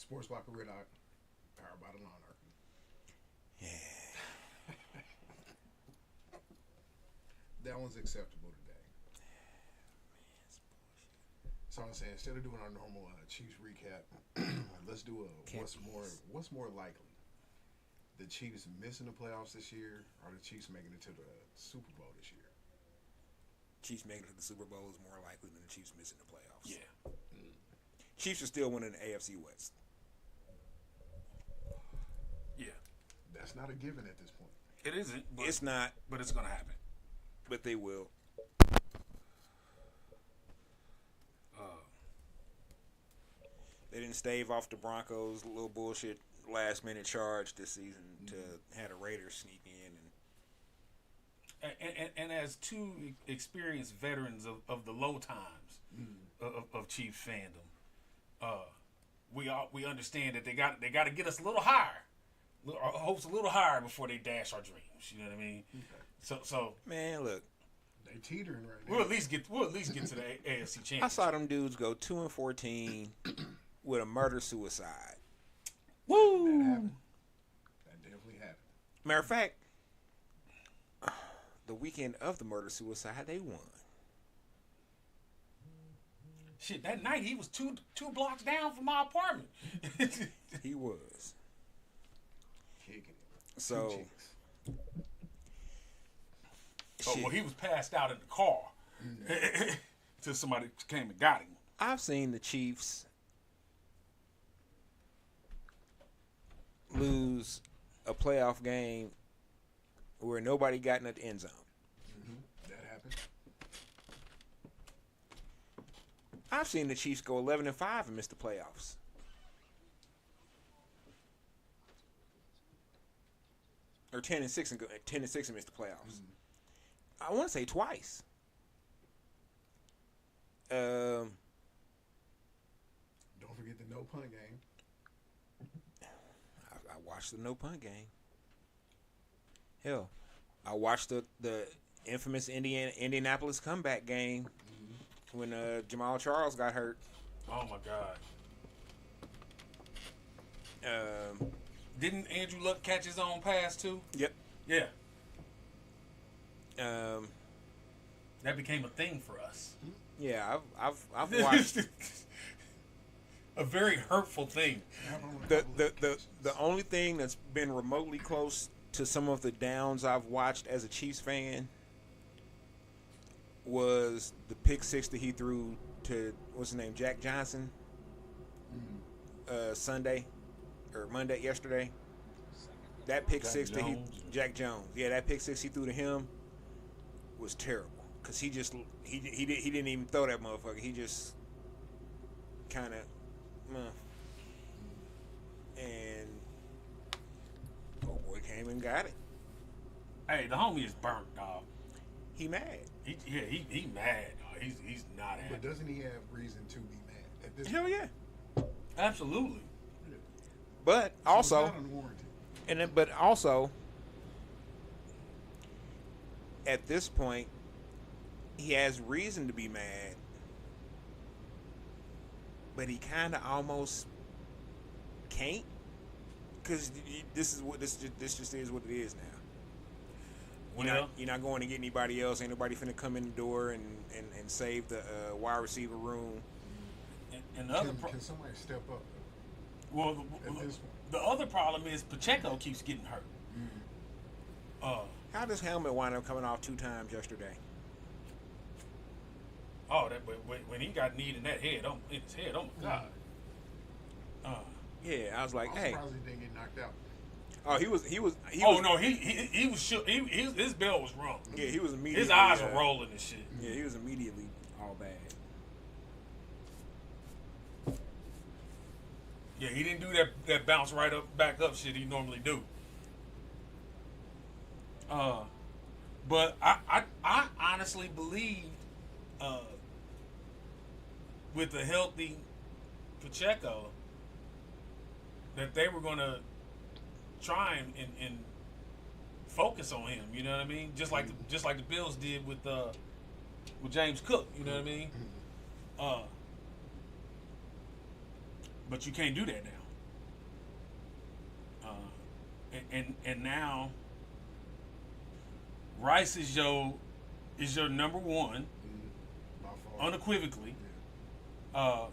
Sports Block of Riddock, powered by the Monarchy. Yeah. That one's acceptable today. So I'm saying instead of doing our normal Chiefs recap, let's do a what's more likely, the Chiefs missing the playoffs this year or the Chiefs making it to the Super Bowl this year? Chiefs making it to the Super Bowl is more likely than the Chiefs missing the playoffs. Yeah. Chiefs are still winning the AFC West. Yeah. That's not a given at this point. It isn't. But, It's not, but it's going to happen. but they will. They didn't stave off the Broncos' little bullshit last minute charge this season to have the Raiders sneak in. And as two experienced veterans of the low times of Chiefs fandom, we understand that they got to get us a little higher, our hopes a little higher before they dash our dreams. You know what I mean? Okay. So Man, look, they teetering right now. we'll at least get to the AFC Championship. I saw them dudes go 2-14 with a murder suicide. Woo! That happened. That definitely happened. Matter of fact, the weekend of the murder suicide, they won. Shit, that night he was two blocks down from my apartment. He was. Kicking it. So, Two chicks. Oh, well, he was passed out in the car till somebody came and got him. I've seen the Chiefs lose a playoff game where nobody got in the end zone. That happened. I've seen the Chiefs go 11-5 and miss the playoffs. Or 10-6 and go 10-6 and miss the playoffs. I want to say twice. Don't forget the no punt game. I watched the no punt game. Hell, I watched the infamous Indianapolis comeback game when Jamal Charles got hurt. Oh my God! Didn't Andrew Luck catch his own pass too? Yep. Yeah. Um, That became a thing for us. yeah, I've watched. A very hurtful thing. The only thing that's been remotely close to some of the downs I've watched as a Chiefs fan was the pick six that he threw to what's his name, Jack Johnson, Sunday or Monday yesterday. That pick Jack six that Jones. Jack Jones, yeah, that pick six he threw to him was terrible because he didn't even throw that motherfucker. He just kind of. And oh boy came and got it. Hey, the homie is burnt, dog. He mad. He mad, dog. He's not happy. But doesn't he have reason to be mad at this Hell point? yeah. Absolutely. But So also, it's not unwarranted. but also, at this point, he has reason to be mad. But he kind of almost can't, because this just is what it is now. You're not going to get anybody else. Ain't nobody finna come in the door and save the wide receiver room. And the other Can somebody step up well, at this point? the other problem is Pacheco keeps getting hurt. How does Helmet wind up coming off 2 times yesterday? When he got kneed in that head, in his head, oh my God. Yeah, I was like, I'm hey. surprised he didn't get knocked out. Oh, he was. He was shook. His bell was rung. Yeah, he was immediately. His eyes were rolling and shit. Yeah, he was immediately all bad. Yeah, he didn't do that bounce back up shit he normally do. But I honestly believed with a healthy Pacheco that they were gonna try and focus on him. You know what I mean? Just like the Bills did with James Cook. You know what I mean? But you can't do that now. And now Rice is your number one, unequivocally. Yeah.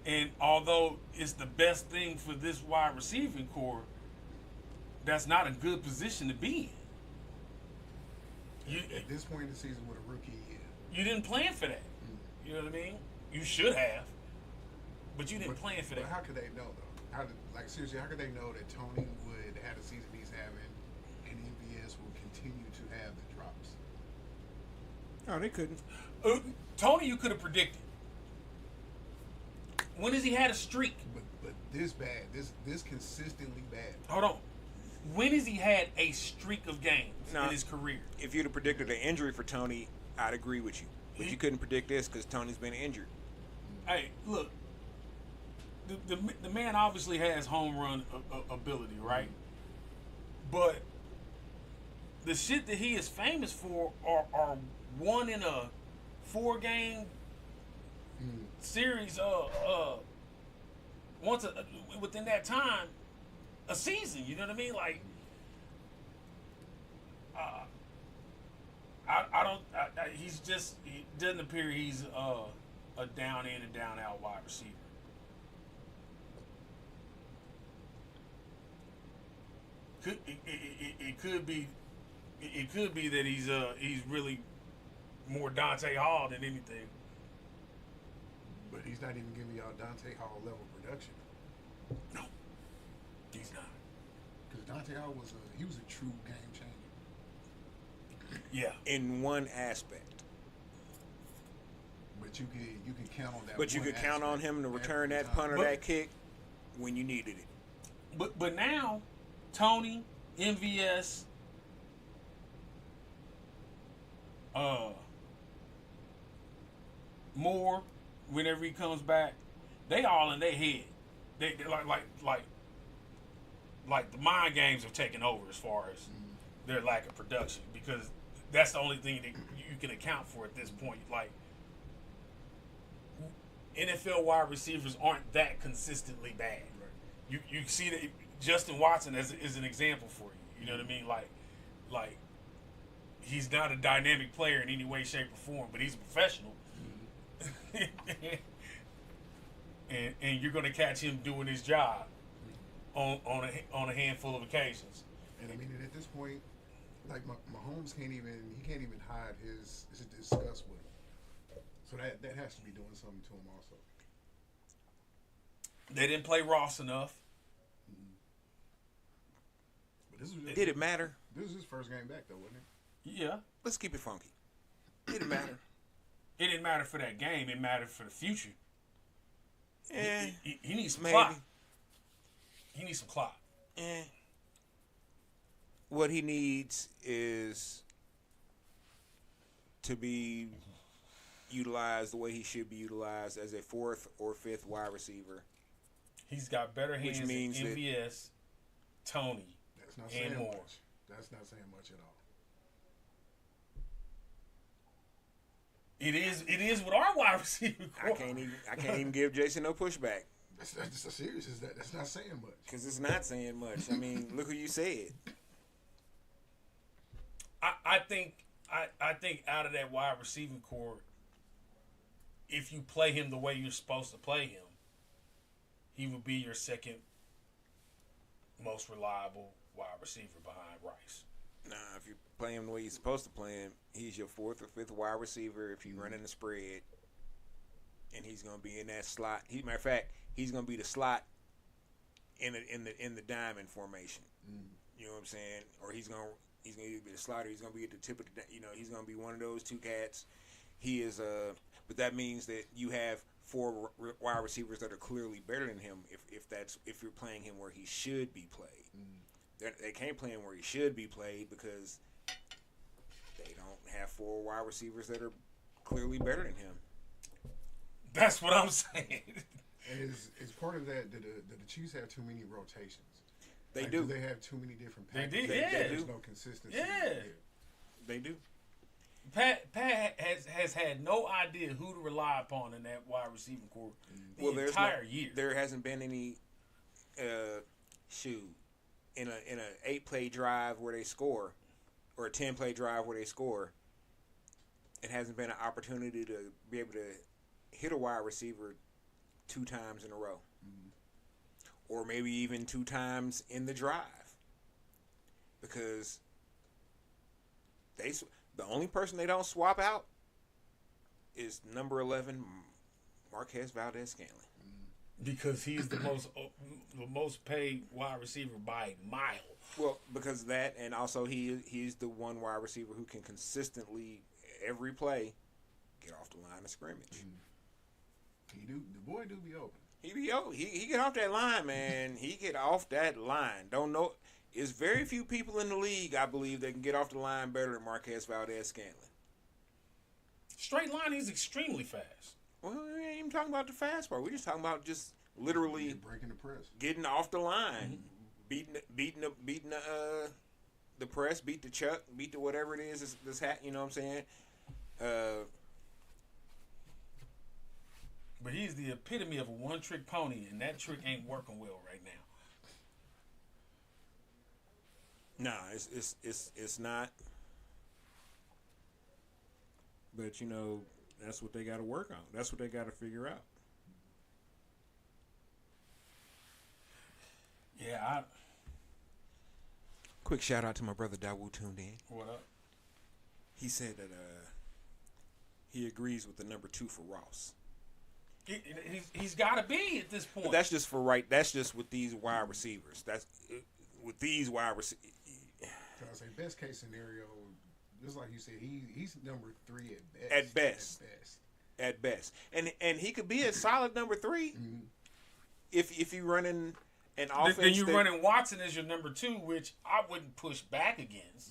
And although it's the best thing for this wide receiving core, that's not a good position to be in. At this point in the season with a rookie, you didn't plan for that. You know what I mean? You should have, but you didn't plan for that. But how could they know though? Seriously, how could they know that Tony would have the season he's having, and MVS will continue to have the drops? Oh, they couldn't. Tony, you could have predicted. When has he had a streak? But this bad, this consistently bad. Hold on. When has he had a streak of games in his career? If you'd have predicted an injury for Tony, I'd agree with you. But you couldn't predict this because Tony's been injured. Hey, look. The man obviously has home run ability, right? But the shit that he is famous for are 1 in a 4-game series. Within that time, a season. You know what I mean? Like, he doesn't appear he's a down in and down out wide receiver. It could be that he's really more Dante Hall than anything. But he's not even giving y'all Dante Hall level production. No, he's not. Because Dante Hall was a true game changer. Yeah, in one aspect. But you can count on that. But you could count on him to return that punt or that kick when you needed it. But now, Tony, MVS, Moore, whenever he comes back, they all in their head. They like the mind games have taken over as far as their lack of production, because that's the only thing that you can account for at this point. Like, NFL wide receivers aren't that consistently bad. Right. You see that Justin Watson is an example for you. You know what I mean? Like he's not a dynamic player in any way, shape, or form, but he's a professional. and you're going to catch him doing his job on a handful of occasions. And I mean, at this point, like Mahomes can't even hide his disgust with him. So that has to be doing something to him also. They didn't play Ross enough. But did it matter? This is his first game back, though, wasn't it? Yeah. Let's keep it funky. Did it matter? It didn't matter for that game. It mattered for the future. He needs some maybe. clock. He needs some clock. What he needs is to be utilized the way he should be utilized as a 4th or 5th wide receiver. He's got better hands than MVS, Tony, and Moore. That's not saying much at all. It is with our wide receiver core. I can't even give Jason no pushback. That's so serious as that. That's not saying much. Because it's not saying much. I mean, look who you said. I think out of that wide receiving core, if you play him the way you're supposed to play him, he would be your second most reliable wide receiver behind Rice. Nah, if you play him the way you're supposed to play him, he's your 4th or 5th wide receiver if you're running the spread. And he's gonna be in that slot. Matter of fact, he's gonna be the slot in the diamond formation. You know what I'm saying? Or he's gonna either be the slot or he's gonna be at the tip of the. He's gonna be one of those two cats. He is but that means that you have 4 wide receivers that are clearly better than him. If you're playing him where he should be played. They can't play him where he should be played because they don't have 4 wide receivers that are clearly better than him. That's what I'm saying. And is part of that that the Chiefs have too many rotations? They do. They have too many different packages. They do. There's no consistency. Yeah. They do. Pat has had no idea who to rely upon in that wide receiving core the entire year. There hasn't been any in a 8-play drive where they score, or a 10-play drive where they score, it hasn't been an opportunity to be able to hit a wide receiver 2 times in a row, or maybe even 2 times in the drive, because the only person they don't swap out is number 11, Marquez Valdez-Scantling. Because he's the most paid wide receiver by a mile. Well, because of that, and also he's the one wide receiver who can consistently, every play, get off the line of scrimmage. The boy do be open. He get off that line, man. He get off that line. Don't know. There's very few people in the league, I believe, that can get off the line better than Marquez Valdez-Scantling. Straight line, he's extremely fast. Well, we ain't even talking about the fast part. We're just talking about just literally breaking the press, getting off the line, beating the press, beat the chuck, beat the whatever it is that's hat. You know what I'm saying? But he's the epitome of a one-trick pony, and that trick ain't working well right now. Nah, it's not. But that's what they got to work on. That's what they got to figure out. Yeah. Quick shout out to my brother Dawu tuned in. What up? He said that he agrees with the number 2 for Ross. He's got to be at this point. But that's just That's just with these wide receivers. That's with these wide receivers. I say best case scenario, just like you said, he's number 3 at best. At best, and he could be a solid number 3 if you running an offense. Then you running Watson as your number 2, which I wouldn't push back against.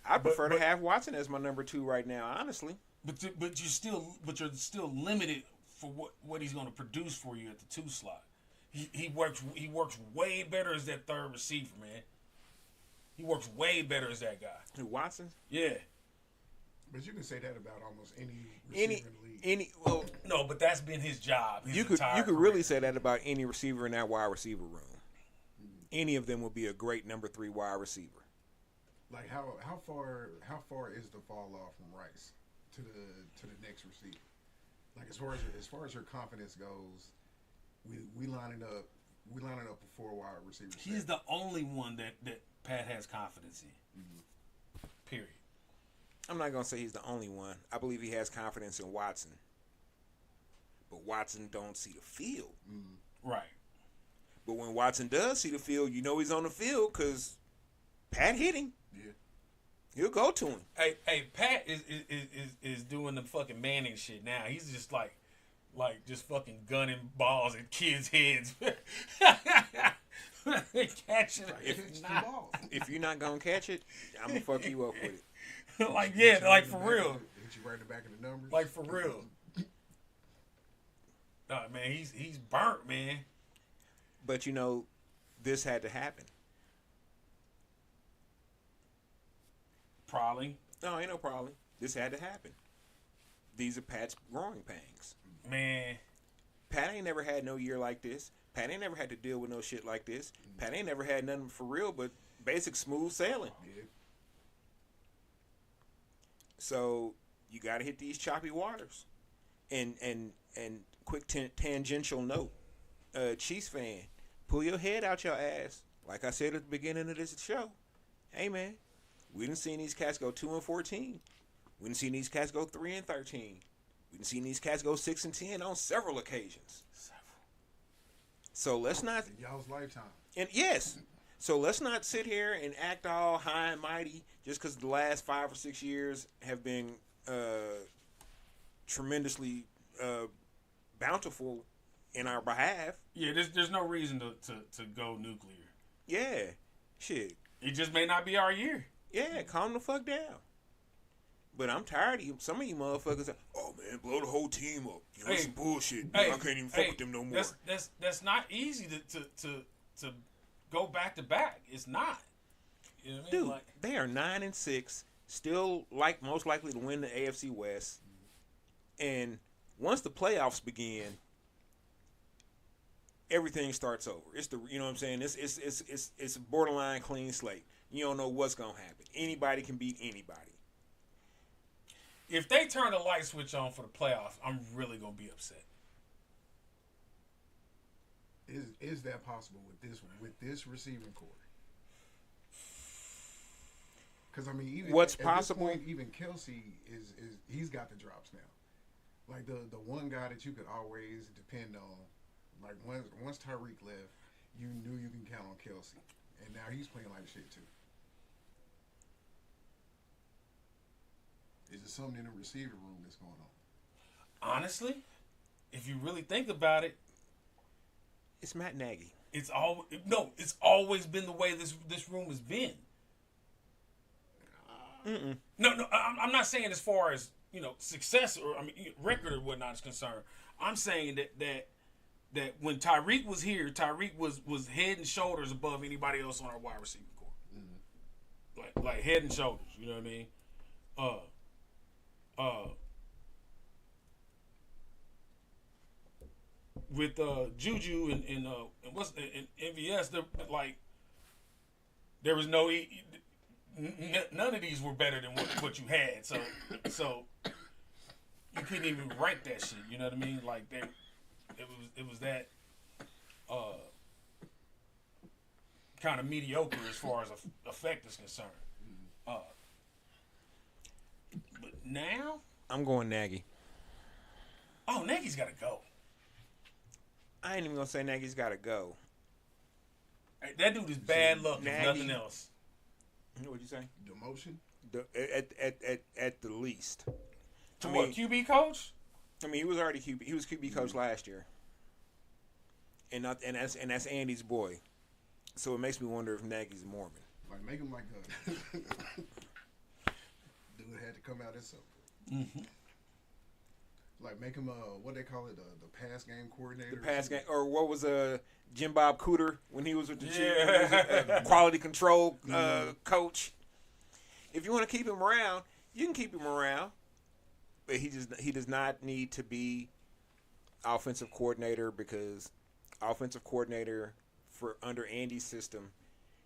I prefer to have Watson as my number 2 right now, honestly. But you're still limited for what he's going to produce for you at the 2 slot. He works way better as that 3rd receiver, man. He works way better as that guy. Who, Watson? Yeah. But you can say that about almost any receiver in the league. Well, no, but that's been his job. You could really say that about any receiver in that wide receiver room. Any of them would be a great number 3 wide receiver. Like how far is the fall off from Rice to the next receiver? Like as far as your confidence goes, we lining up a 4 wide receiver. He's the only one that Pat has confidence in. Period. I'm not gonna say he's the only one. I believe he has confidence in Watson, but Watson don't see the field. Right. But when Watson does see the field, he's on the field because Pat hit him. Yeah. He'll go to him. Hey, Pat is doing the fucking Manning shit now. He's just like just fucking gunning balls at kids' heads. Catching if you're not gonna catch it, I'm gonna fuck you up with it. Like for real. Hit you right in the back of the numbers. Like for real. Nah, man, he's burnt, man. But this had to happen. Probably. No, ain't no problem. This had to happen. These are Pat's growing pangs. Man. Pat ain't never had no year like this. Pat ain't never had to deal with no shit like this. Pat ain't never had nothing for real but basic smooth sailing. Yeah. So you got to hit these choppy waters. And quick tangential note, Chiefs fan, pull your head out your ass. Like I said at the beginning of this show, hey man, we done seen these cats go 2-14. We done seen these cats go 3-13. We done seen these cats go 6-10 on several occasions. So let's not. In y'all's lifetime. And yes. So let's not sit here and act all high and mighty just because the last 5 or 6 years have been tremendously bountiful in our behalf. Yeah, there's no reason to go nuclear. Yeah, shit. It just may not be our year. Yeah, calm the fuck down. But I'm tired of you. Some of you motherfuckers say, "Oh man, blow the whole team up." That's some bullshit. I can't even fuck with them no more. That's not easy to go back to back. It's not. You know what I mean? Dude, they are 9-6, still most likely to win the AFC West. And once the playoffs begin, everything starts over. It's the you know what I'm saying. It's a borderline clean slate. You don't know what's gonna happen. Anybody can beat anybody. If they turn the light switch on for the playoffs, I'm really gonna be upset. Is that possible with this receiving core? Because I mean, even what's at possible? This point, even Kelsey is he's got the drops now. Like the one guy that you could always depend on. Like once Tyreek left, you knew you can count on Kelsey, and now he's playing like shit too. Is there something in the receiver room that's going on? Honestly, if you really think about it, it's Matt Nagy. It's always been the way this room has been. No, I'm not saying as far as success or record or whatnot is concerned. I'm saying that when Tyreek was here, Tyreek was head and shoulders above anybody else on our wide receiving core. Like head and shoulders. You know what I mean? With Juju and MVS, there was none of these were better than what you had. So you couldn't even rank that shit. You know what I mean? Like it was that kind of mediocre as far as effect is concerned. But now I'm going Nagy. Oh, Nagy's got to go. I ain't even gonna say Nagy's got to go. Hey, that dude is bad luck, if nothing else. What'd you say? Demotion? At the least. What, QB coach? I mean, he was already QB. He was QB coach last year, and that's Andy's boy. So it makes me wonder if Nagy's Mormon. Like make him like a dude had to come out as something. Mm-hmm. Like make him what they call it the pass game coordinator. The pass game, or what was Jim Bob Cooter when he was with the Chiefs, quality control coach. If you want to keep him around, you can keep him around, but he does not need to be offensive coordinator, because offensive coordinator for under Andy's system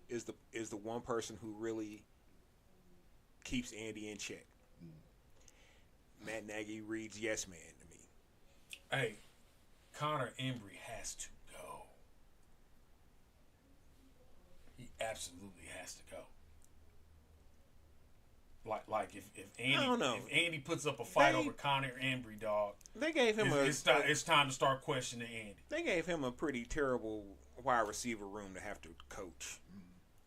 is the one person who really keeps Andy in check. Matt Nagy reads yes man to me. Hey, Connor Embry has to go. He absolutely has to go. Like if Andy, I don't know. if Andy puts up a fight over Connor Embry, dog, they gave him it's time to start questioning Andy. They gave him a pretty terrible wide receiver room to have to coach.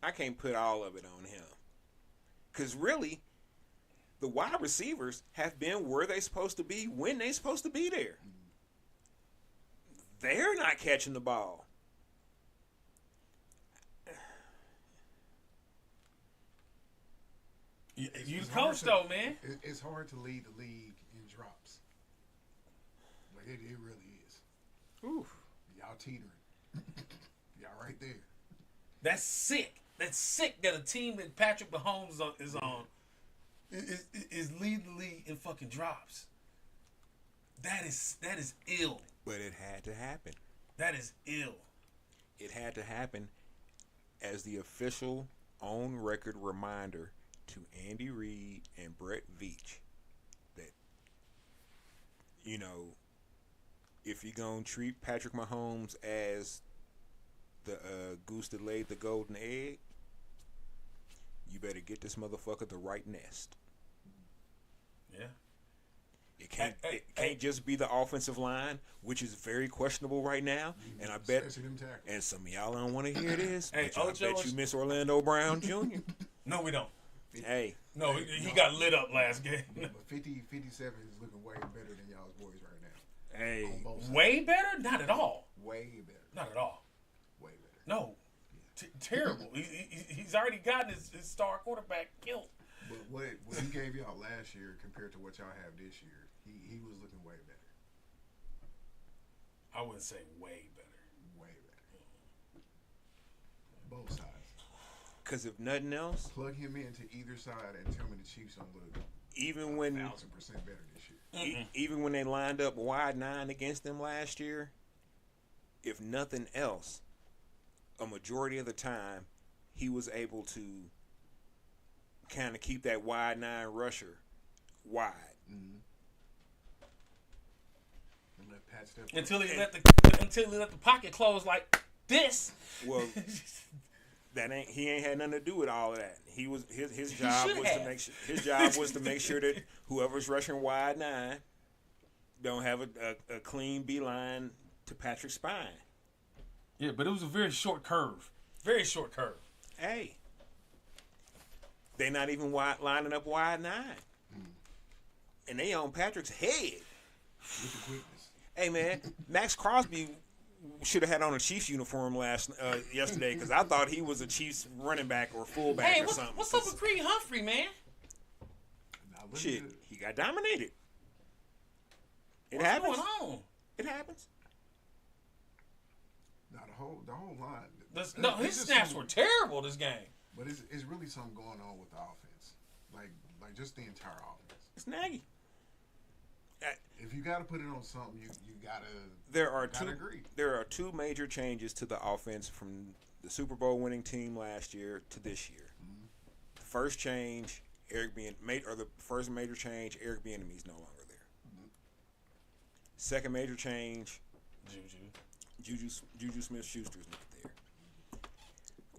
I can't put all of it on him, because really, the wide receivers have been where they're supposed to be when they're supposed to be there. They're not catching the ball. You the coach, though, man. It's hard to lead the league in drops. Like it really is. Oof. Y'all teetering. Y'all right there. That's sick. That's sick that a team that Patrick Mahomes is on is leading the league in fucking drops. That is ill. But it had to happen. That is ill. It had to happen as the official on-record reminder to Andy Reid and Brett Veach that, if you're going to treat Patrick Mahomes as the goose that laid the golden egg, you better get this motherfucker the right nest. Yeah. It can't just be the offensive line, which is very questionable right now. And I bet, and some of y'all don't want to hear this, but I bet you miss Orlando Brown Jr. No, we don't. Hey. No, he got lit up last game. But 50-57 is looking way better than y'all's boys right now. Hey. Way better? Not at all. Way better. Not at all. Way better. No. Terrible. He's already gotten his star quarterback killed. But what he gave y'all last year compared to what y'all have this year, he was looking way better. I wouldn't say way better. Way better. Both sides. Because if nothing else, plug him into either side and tell me the Chiefs don't look even when 1,000% better this year. Even when they lined up wide 9 against them last year, if nothing else, a majority of the time, he was able to kind of keep that wide 9 rusher wide. Mm-hmm. And let Pat step until he let the pocket close like this. Well, he ain't had nothing to do with all of that. He was his job was to make sure that whoever's rushing wide 9 don't have a clean beeline to Patrick's spine. Yeah, but it was a very short curve. Very short curve. Hey, they not even lining up wide 9, and they on Patrick's head with the quickness. Hey man, Max Crosby should have had on a Chiefs uniform yesterday because I thought he was a Chiefs running back or fullback or something. What's up with Creed Humphrey, man? Shit, he got dominated. It What's happens. going on? It happens. Now the whole line. His snaps were terrible this game. But it's really something going on with the offense, like just the entire offense. It's Nagy. If you got to put it on something, you gotta. Agree. There are 2 major changes to the offense from the Super Bowl winning team last year to this year. Mm-hmm. The first change, the first major change, Eric Bieniemy is no longer there. Mm-hmm. Second major change, Juju Smith-Schuster is not there.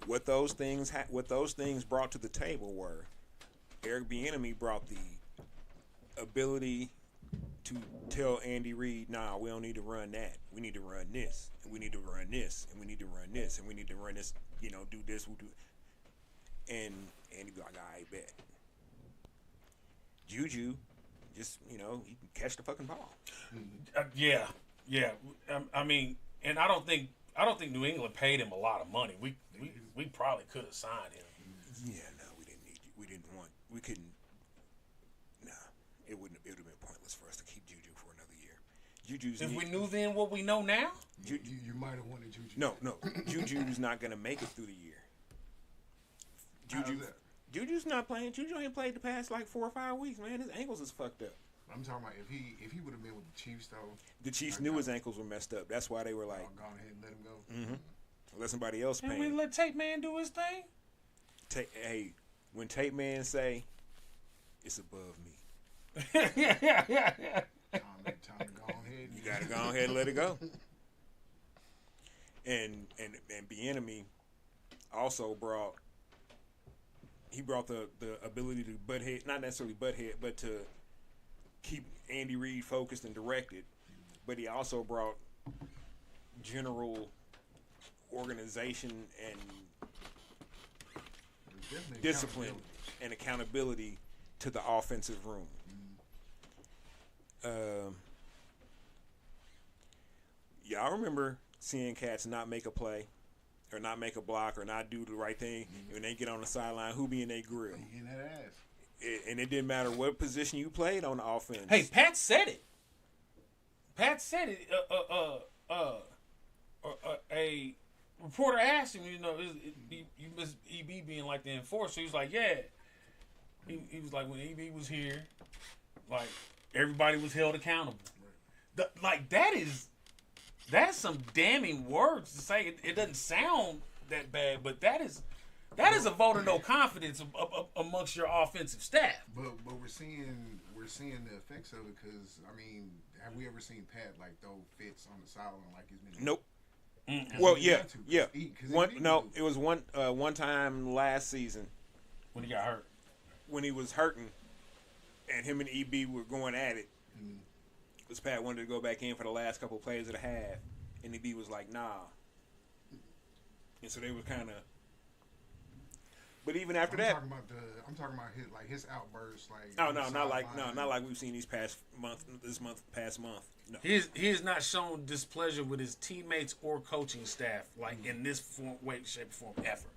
What those things brought to the table were Eric Bieniemy brought the ability to tell Andy Reid, nah, we don't need to run that. We need to run this. And we need to run this. And we need to run this. And we need to run this, do this. We'll do. And Andy be like, all right, bet. Juju, just, he can catch the fucking ball. Yeah. I mean, and I don't think New England paid him a lot of money. We probably could have signed him. Yeah, no, we didn't need you. We couldn't. Nah, it would have been pointless for us to keep Juju for another year. If we knew then what we know now, you might have wanted Juju. No, Juju's not gonna make it through the year. Juju's not playing. Juju ain't played the past like 4 or 5 weeks, man. His ankles is fucked up. I'm talking about if he would have been with the Chiefs though. The Chiefs knew his ankles were messed up. That's why they were like, go ahead and let him go. Mm-hmm. Let somebody else pay. And we let Tape Man do his thing. When Tape Man say, it's above me. Time to go ahead. You gotta go ahead and let it go. And Bieniemy also brought the ability to butt head, not necessarily butt head, but to keep Andy Reid focused and directed. But he also brought general organization and discipline and accountability to the offensive room. Y'all remember seeing cats not make a play or not make a block or not do the right thing when they get on the sideline, who be in their grill? In that ass. And it didn't matter what position you played on the offense. Hey, Pat said it. A reporter asked him, you miss EB being like the enforcer. He was like, yeah. He was like, when EB was here, like, everybody was held accountable. That's some damning words to say. It doesn't sound that bad, but that is a vote of no confidence amongst your offensive staff. But we're seeing the effects of it because have we ever seen Pat throw fits on the sideline like he's been? Nope. Well, yeah. It was one time last season when he got hurt. When he was hurting, and him and EB were going at it. Because Pat wanted to go back in for the last couple of plays of the half, and EB was like, "Nah." And so they were kind of. But even after that, I'm talking about his outbursts, not like we've seen past month. No, he has not shown displeasure with his teammates or coaching staff in this way, shape, form, ever,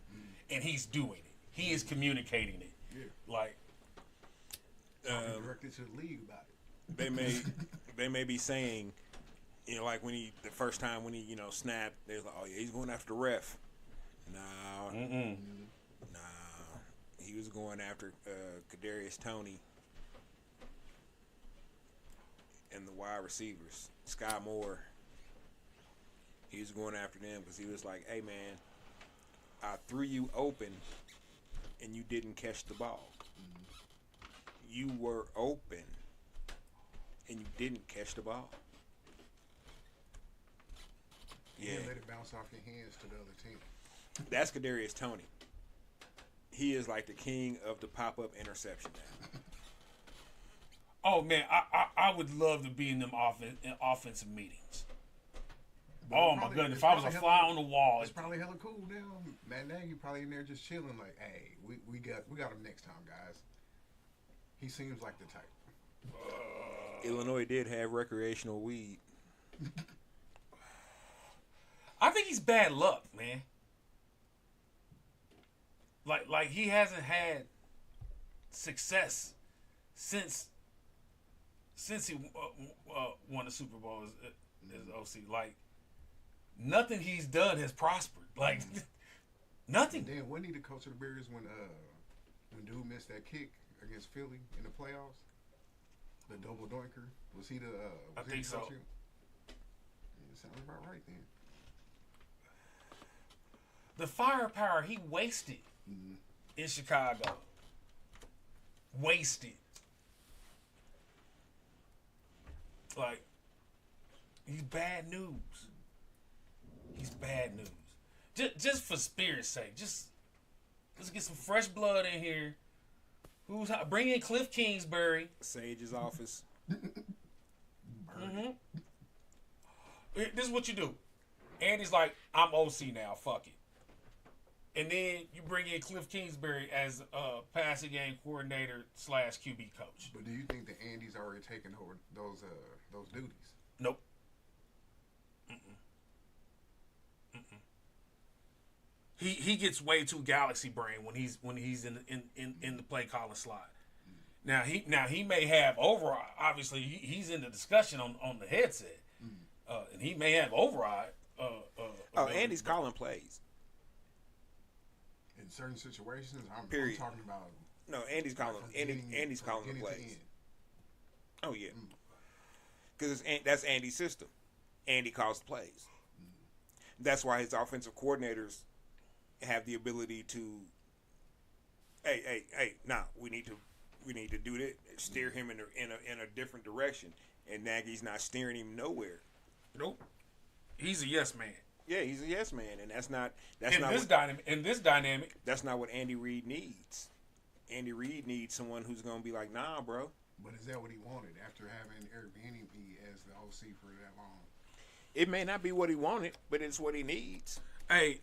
and he's doing it. He is communicating it. Yeah. Directed to the league about it. They may be saying, when he the first time when he snapped, they're like, oh yeah, he's going after the ref. No. Nah, he was going after Kadarius Toney and the wide receivers, Sky Moore He was going after them because he was like, "Hey man, I threw you open, and you didn't catch the ball. You were open, and you didn't catch the ball." Yeah, let it bounce off your hands to the other team. That's Kadarius Toney. He is like the king of the pop-up interception now. Oh man, I would love to be in them offensive meetings. But oh my goodness, if I was a fly on the wall, it's probably hella cool now. Matt Nagy probably in there just chilling, like, hey, we got him next time, guys. He seems like the type. Illinois did have recreational weed. I think he's bad luck, man. Like he hasn't had success since he won the Super Bowl as OC. Like nothing he's done has prospered. Like nothing. And then wasn't he the coach of the Bears when dude missed that kick against Philly in the playoffs? The double doinker. Was he the? I think so. It sounds about right then. The firepower he wasted in Chicago. Wasted. Like, he's bad news. He's bad news. Just for spirit's sake, let's get some fresh blood in here. Bring in Cliff Kingsbury. Sage's office. Mm-hmm. This is what you do. Andy's like, I'm OC now. Fuck it. And then you bring in Cliff Kingsbury as passing game coordinator / QB coach. But do you think that Andy's already taken over those duties? Nope. He gets way too galaxy brain when he's in the play calling slot. Now he may have override. Obviously he's in the discussion on the headset, and he may have override. Andy's calling plays. In certain situations, I'm talking about. No, Andy's calling. Andy's calling the plays. Oh yeah, because that's Andy's system. Andy calls the plays. That's why his offensive coordinators have the ability to. Hey, we need to do that. Steer him in a different direction, and Nagy's not steering him nowhere. Nope. He's a yes man. Yeah, he's a yes man, and that's not in this dynamic. That's not what Andy Reid needs. Andy Reid needs someone who's gonna be like, nah, bro. But is that what he wanted after having Airbnb as the OC for that long? It may not be what he wanted, but it's what he needs. Hey,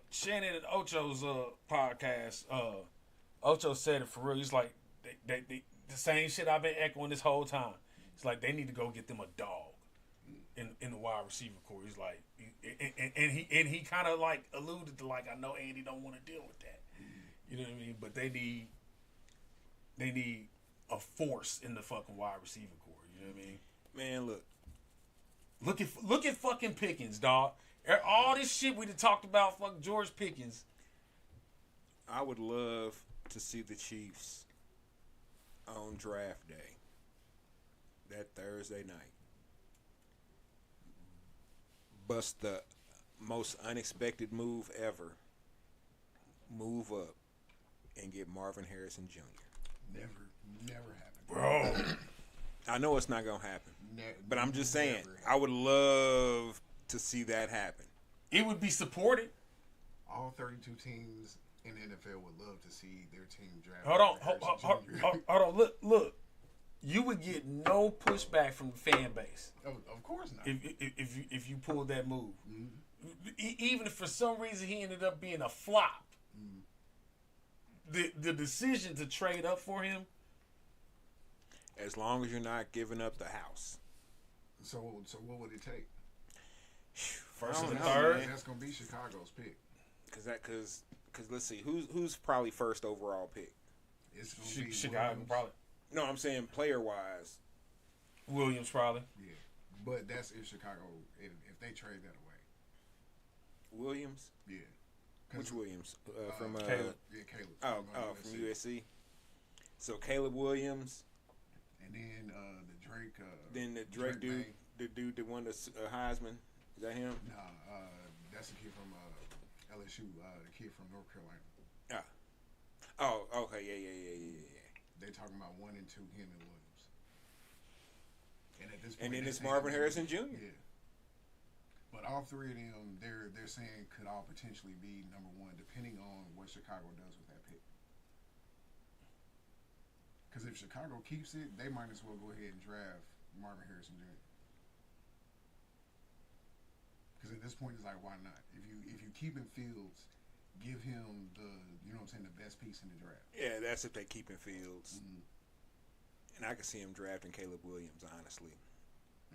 Shannon and Ocho's podcast. Ocho said it for real. He's like, they the same shit I've been echoing this whole time. It's like they need to go get them a dog in the wide receiver corps. He's like, and he kind of like alluded to like, I know Andy don't want to deal with that. You know what I mean? But they need a force in the fucking wide receiver corps. You know what I mean? Man, look at fucking Pickens, dog. All this shit we done talked about, fuck George Pickens. I would love to see the Chiefs on draft day, that Thursday night, bust the most unexpected move ever. Move up and get Marvin Harrison Jr. Never happened, bro. I know it's not gonna happen, but I'm just saying I would love to see that happen. It would be supported. All 32 teams in the NFL would love to see their team draft. Hold on. Look. You would get no pushback from the fan base. Of course not. If you pulled that move, even if for some reason he ended up being a flop, the decision to trade up for him. As long as you're not giving up the house. So what would it take? First and third. That's gonna be Chicago's pick. Cause let's see who's probably first overall pick. It's gonna be Chicago Williams. probably. No, I'm saying player wise. Williams probably. Yeah, but that's if Chicago if they trade that away. Williams. Yeah. Which Williams? From Caleb. Yeah, Caleb. Oh, from USC. So Caleb Williams. And then the Drake. Then the Drake dude, May. the dude that won the Heisman. Is that him? Nah, that's the kid from LSU, the kid from North Carolina. Ah. Oh, okay, yeah. They talking about 1 and 2, him and Williams. And at this point, And then it's Marvin Harrison Jr. Yeah. But all three of them, they're saying could all potentially be number 1, depending on what Chicago does with that pick. Because if Chicago keeps it, they might as well go ahead and draft Marvin Harrison Jr. Because at this point, it's like, why not? If you keep in Fields, give him the best piece in the draft. Yeah, that's if they keep in Fields. Mm-hmm. And I could see him drafting Caleb Williams, honestly.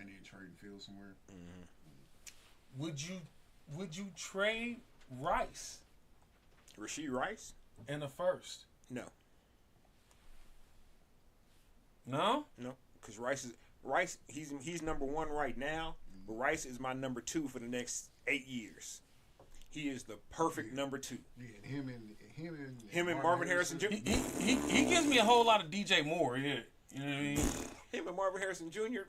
And then trading Fields somewhere. Mm-hmm. Would you trade Rice? Rashee Rice? In the first? No. No, because Rice. He's number 1 right now, but Rice is my number 2 for the next 8 years. He is the perfect number 2. Yeah, and him and Marvin Harrison Jr. He gives me a whole lot of DJ Moore. Yeah, you know what I mean. Him and Marvin Harrison Jr.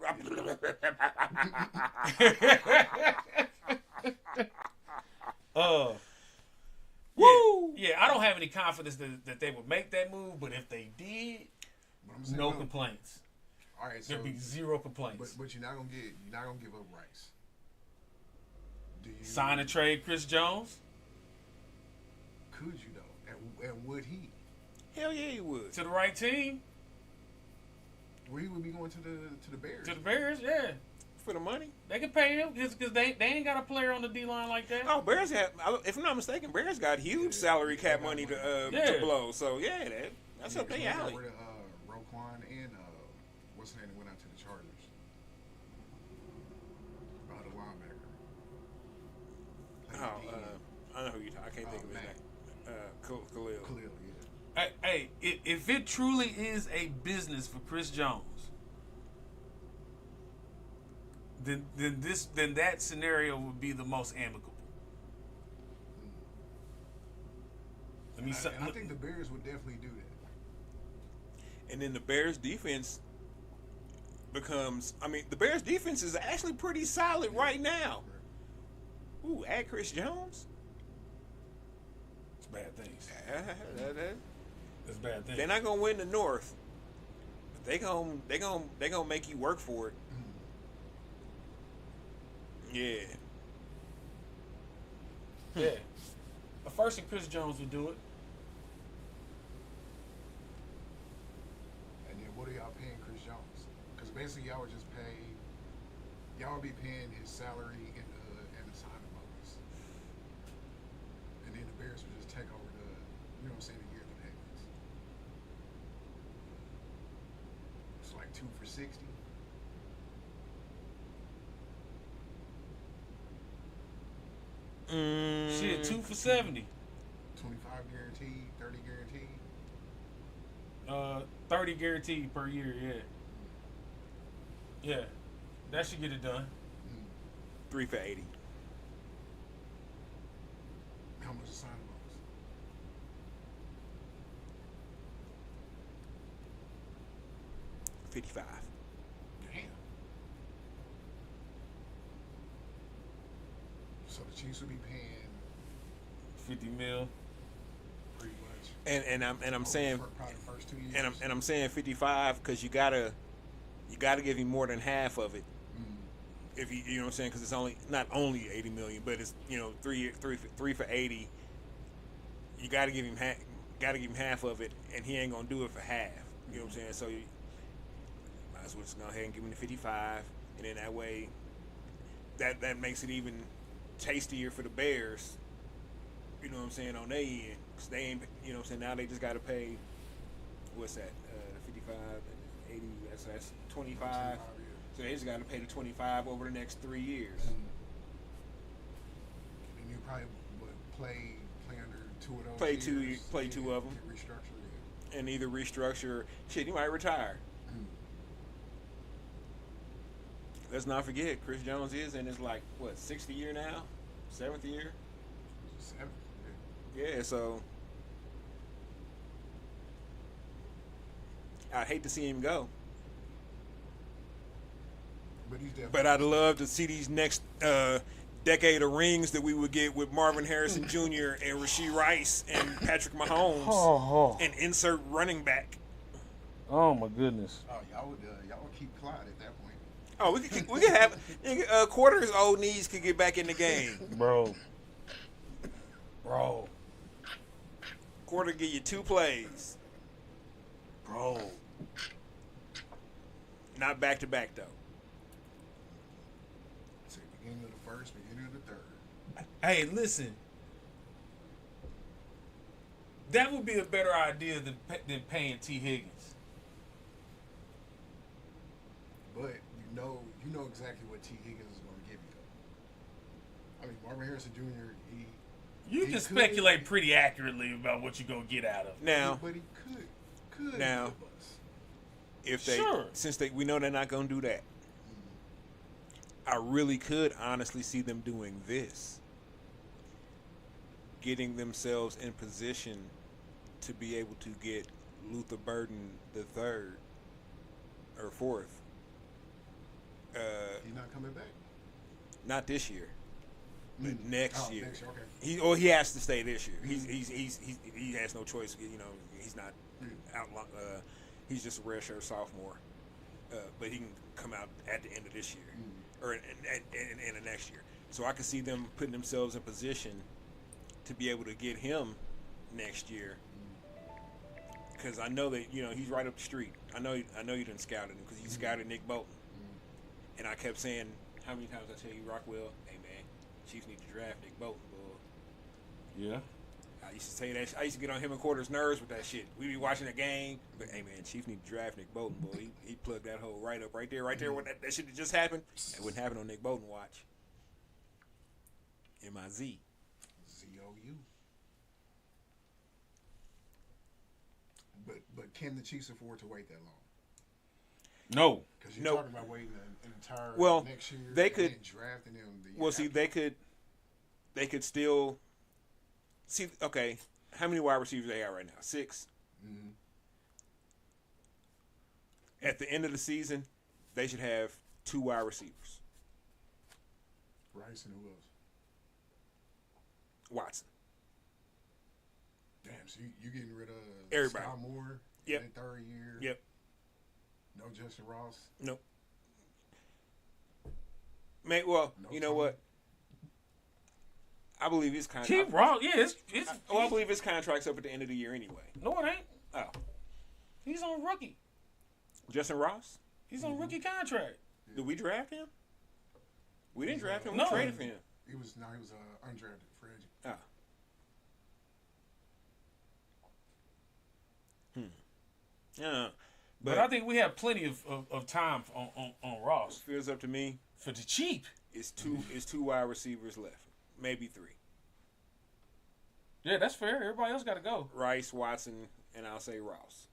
Woo! Yeah, I don't have any confidence that they would make that move, but if they did. No complaints. All right, so there'd be 0 complaints. But you're not gonna give up Rice. Do you sign and trade Chris Jones? Could you though? And would he? Hell yeah, he would. To the right team. Where he would be going to the Bears. To the Bears, yeah. For the money, they can pay him because they ain't got a player on the D line like that. Oh, Bears have, if I'm not mistaken, Bears got huge salary cap money to blow. So yeah, that's up their alley. Roquan and what's the name that went out to the Chargers? The linebacker. I know who you're talking. I can't think of his name. Khalil. Yeah. Hey, if it truly is a business for Chris Jones, then that scenario would be the most amicable. I think the Bears would definitely do that. And then the Bears defense becomes. I mean, the Bears defense is actually pretty solid right now. Ooh, add Chris Jones. It's bad things. It's bad things. They're not gonna win the North. But they gonna make you work for it. Yeah. Yeah. But first, Chris Jones would do it. And then what are y'all paying Chris Jones? Because basically y'all would be paying his salary and the signing bonus. And then the Bears would just take over the yearly payments. It's like 2 for $60. Shit, 2 for $70. 25 guaranteed, 30 guaranteed. 30 guaranteed per year. Yeah, that should get it done. 3 for $80. How much is signing bonus? $55. Damn. So the Chiefs would be paying $50 million. Pretty much. And I'm saying probably the first 2 years. and I'm saying 55 because you gotta give him more than half of it. If you know what I'm saying, because it's not only 80 million, but it's 3 for 80. You gotta give him half of it, and he ain't gonna do it for half. You know what I'm saying? So you might as well just go ahead and give him the 55, and then that way, that makes it even tastier for the Bears. You know what I'm saying, on their end, because they ain't. You know what I'm saying, now they just gotta pay. What's that? 55, 80. That's 25. So they just got to pay the 25 over the next 3 years. And you probably would play under 2 of those. Play two of them. Restructure it. And either restructure. Shit, you might retire. Let's not forget, Chris Jones is in his 6th year now, 7th year. 7th. Yeah, so I'd hate to see him go. But But I'd love to see these next decade of rings that we would get with Marvin Harrison Jr. and Rasheed Rice and Patrick Mahomes and insert running back. Oh my goodness. Oh, y'all would keep Clyde at that point. Oh, we could have Quarter's old knees could get back in the game, bro. Quarter give you 2 plays, bro. Not back to back though. Say beginning of the first, beginning of the third. Hey, listen. That would be a better idea than paying T. Higgins. But you know exactly what T. Higgins is going to give you. Though. I mean, Marvin Harrison Jr. You can speculate pretty accurately about what you're going to get out of him. Now, but he could. Now, if they, since we know they're not going to do that, I really could honestly see them doing this, getting themselves in position to be able to get Luther Burden the third or fourth. He's not coming back. Not this year. But next year. Next year, okay. He has to stay this year. He has no choice. You know, he's not out. He's just a redshirt sophomore, but he can come out at the end of this year or in the next year. So I can see them putting themselves in position to be able to get him next year. Because I know that he's right up the street. I know you didn't scout him because you scouted Nick Bolton, and I kept saying, how many times I tell you, Rockwell, hey man, Chiefs need to draft Nick Bolton, boy. Yeah. I used to say that. I used to get on him and Quarter's nerves with that shit. We be watching the game, but hey man, Chiefs need to draft Nick Bolton, boy. He plugged that hole right up, right there. When that shit had just happened, it wouldn't happen on Nick Bolton watch. M-I-Z. Z-O-U. But can the Chiefs afford to wait that long? No. Because you're talking about waiting an entire next year. They could drafting them. They could still see. Okay, how many wide receivers they have right now? 6. Mm-hmm. At the end of the season, they should have 2 wide receivers. Rice and who else? Watson. Damn, so you getting rid of everybody. Scott Moore in the third year? Yep. No Justin Ross? Nope. Mate, well, no you know what? I believe his contract. Keep wrong. Yeah, I believe his contract's up at the end of the year anyway. No, it ain't. Oh. He's on rookie. Justin Ross? He's on rookie contract. Yeah. Did we draft him? We didn't draft him. No. We traded for him. He was undrafted free agent. Oh. Yeah. But I think we have plenty of time on Ross. Feels up to me. For the cheap. It's 2 wide receivers left. Maybe 3. Yeah, that's fair. Everybody else got to go. Rice, Watson, and I'll say Ross.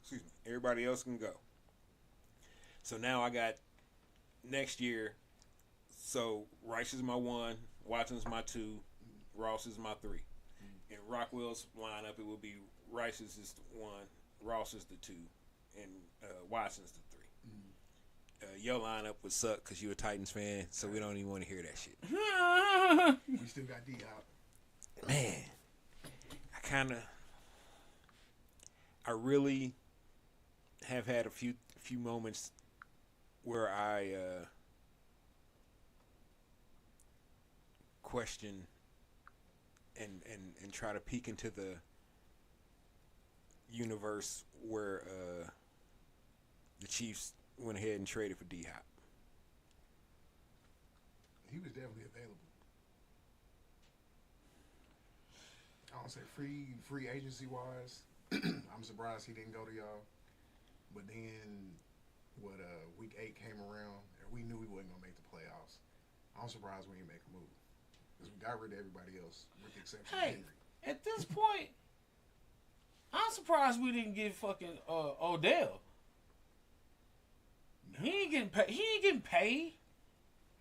Excuse me. Everybody else can go. So now I got next year. So Rice is my 1, Watson's my 2, Ross is my 3. In Rockwell's lineup, it will be Rice's is the 1, Ross is the 2, and Watson's the 3. Your lineup would suck because you're a Titans fan, so we don't even want to hear that shit. We still got D out. Man, I really have had a few moments where I question and try to peek into the universe where the Chiefs went ahead and traded for D-Hop. He was definitely available. I don't say free agency wise. I'm surprised he didn't go to y'all. But then week 8 came around and we knew we wasn't gonna make the playoffs. I'm surprised we didn't make a move. Because we got rid of everybody else with the exception of Henry. At this point, I'm surprised we didn't get fucking Odell. No. He ain't getting paid.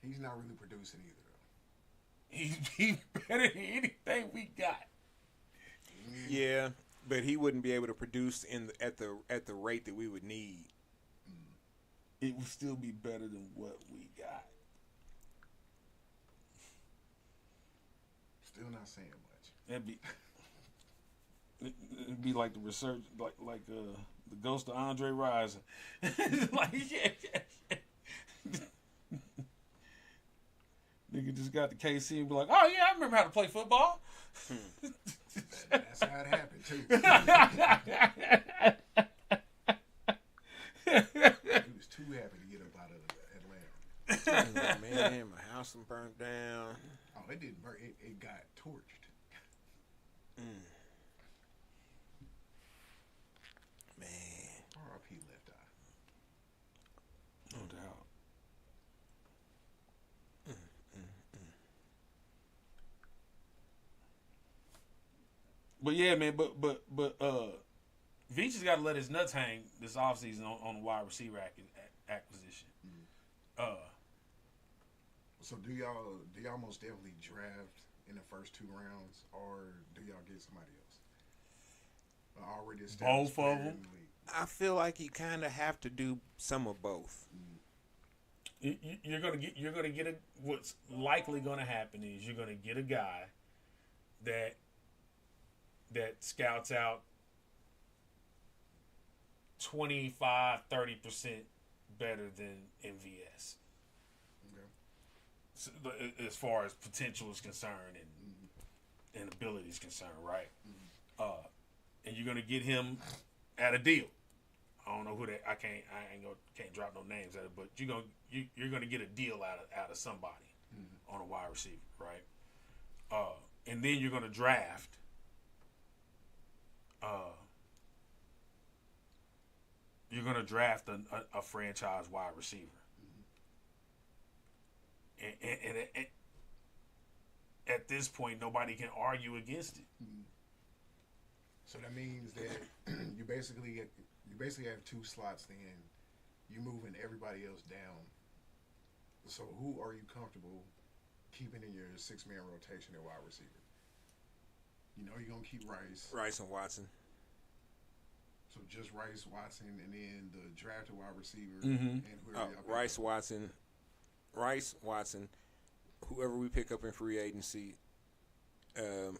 He's not really producing either, though. He's better than anything we got. Yeah, but he wouldn't be able to produce at the rate that we would need. It would still be better than what we got. Still not saying much. It'd be like the research, like the ghost of Andre Rison. Like, yeah. Nigga just got the KC and be like, oh yeah, I remember how to play football. That's how it happened too. He was too happy to get up out of Atlanta. Man, my house burned down. Oh, it didn't burn. It got torched. Man. R.I.P. Left Eye. No doubt. But yeah, man. But Veach has got to let his nuts hang this offseason on the wide receiver acquisition. So do y'all most definitely draft in the first 2 rounds, or do y'all get somebody else? Already established Both of player them. in the league? I feel like you kind of have to do some of both. You're gonna get a. What's likely gonna happen is you're gonna get a guy that scouts out 25-30% better than MVS. Okay. So, as far as potential is concerned and ability is concerned, right? And you're gonna get him at a deal. I don't know who that. I can't drop no names at it, but you're gonna get a deal out of somebody on a wide receiver, right? And then you're gonna draft. You're gonna draft a franchise wide receiver, and at this point, nobody can argue against it. So that means that you basically have 2 slots. Then you're moving everybody else down. So who are you comfortable keeping in your 6-man rotation at wide receiver? You know you're gonna keep Rice and Watson. So just Rice, Watson, and then the drafted wide receiver and whoever y'all pick Rice, up. Watson, whoever we pick up in free agency, And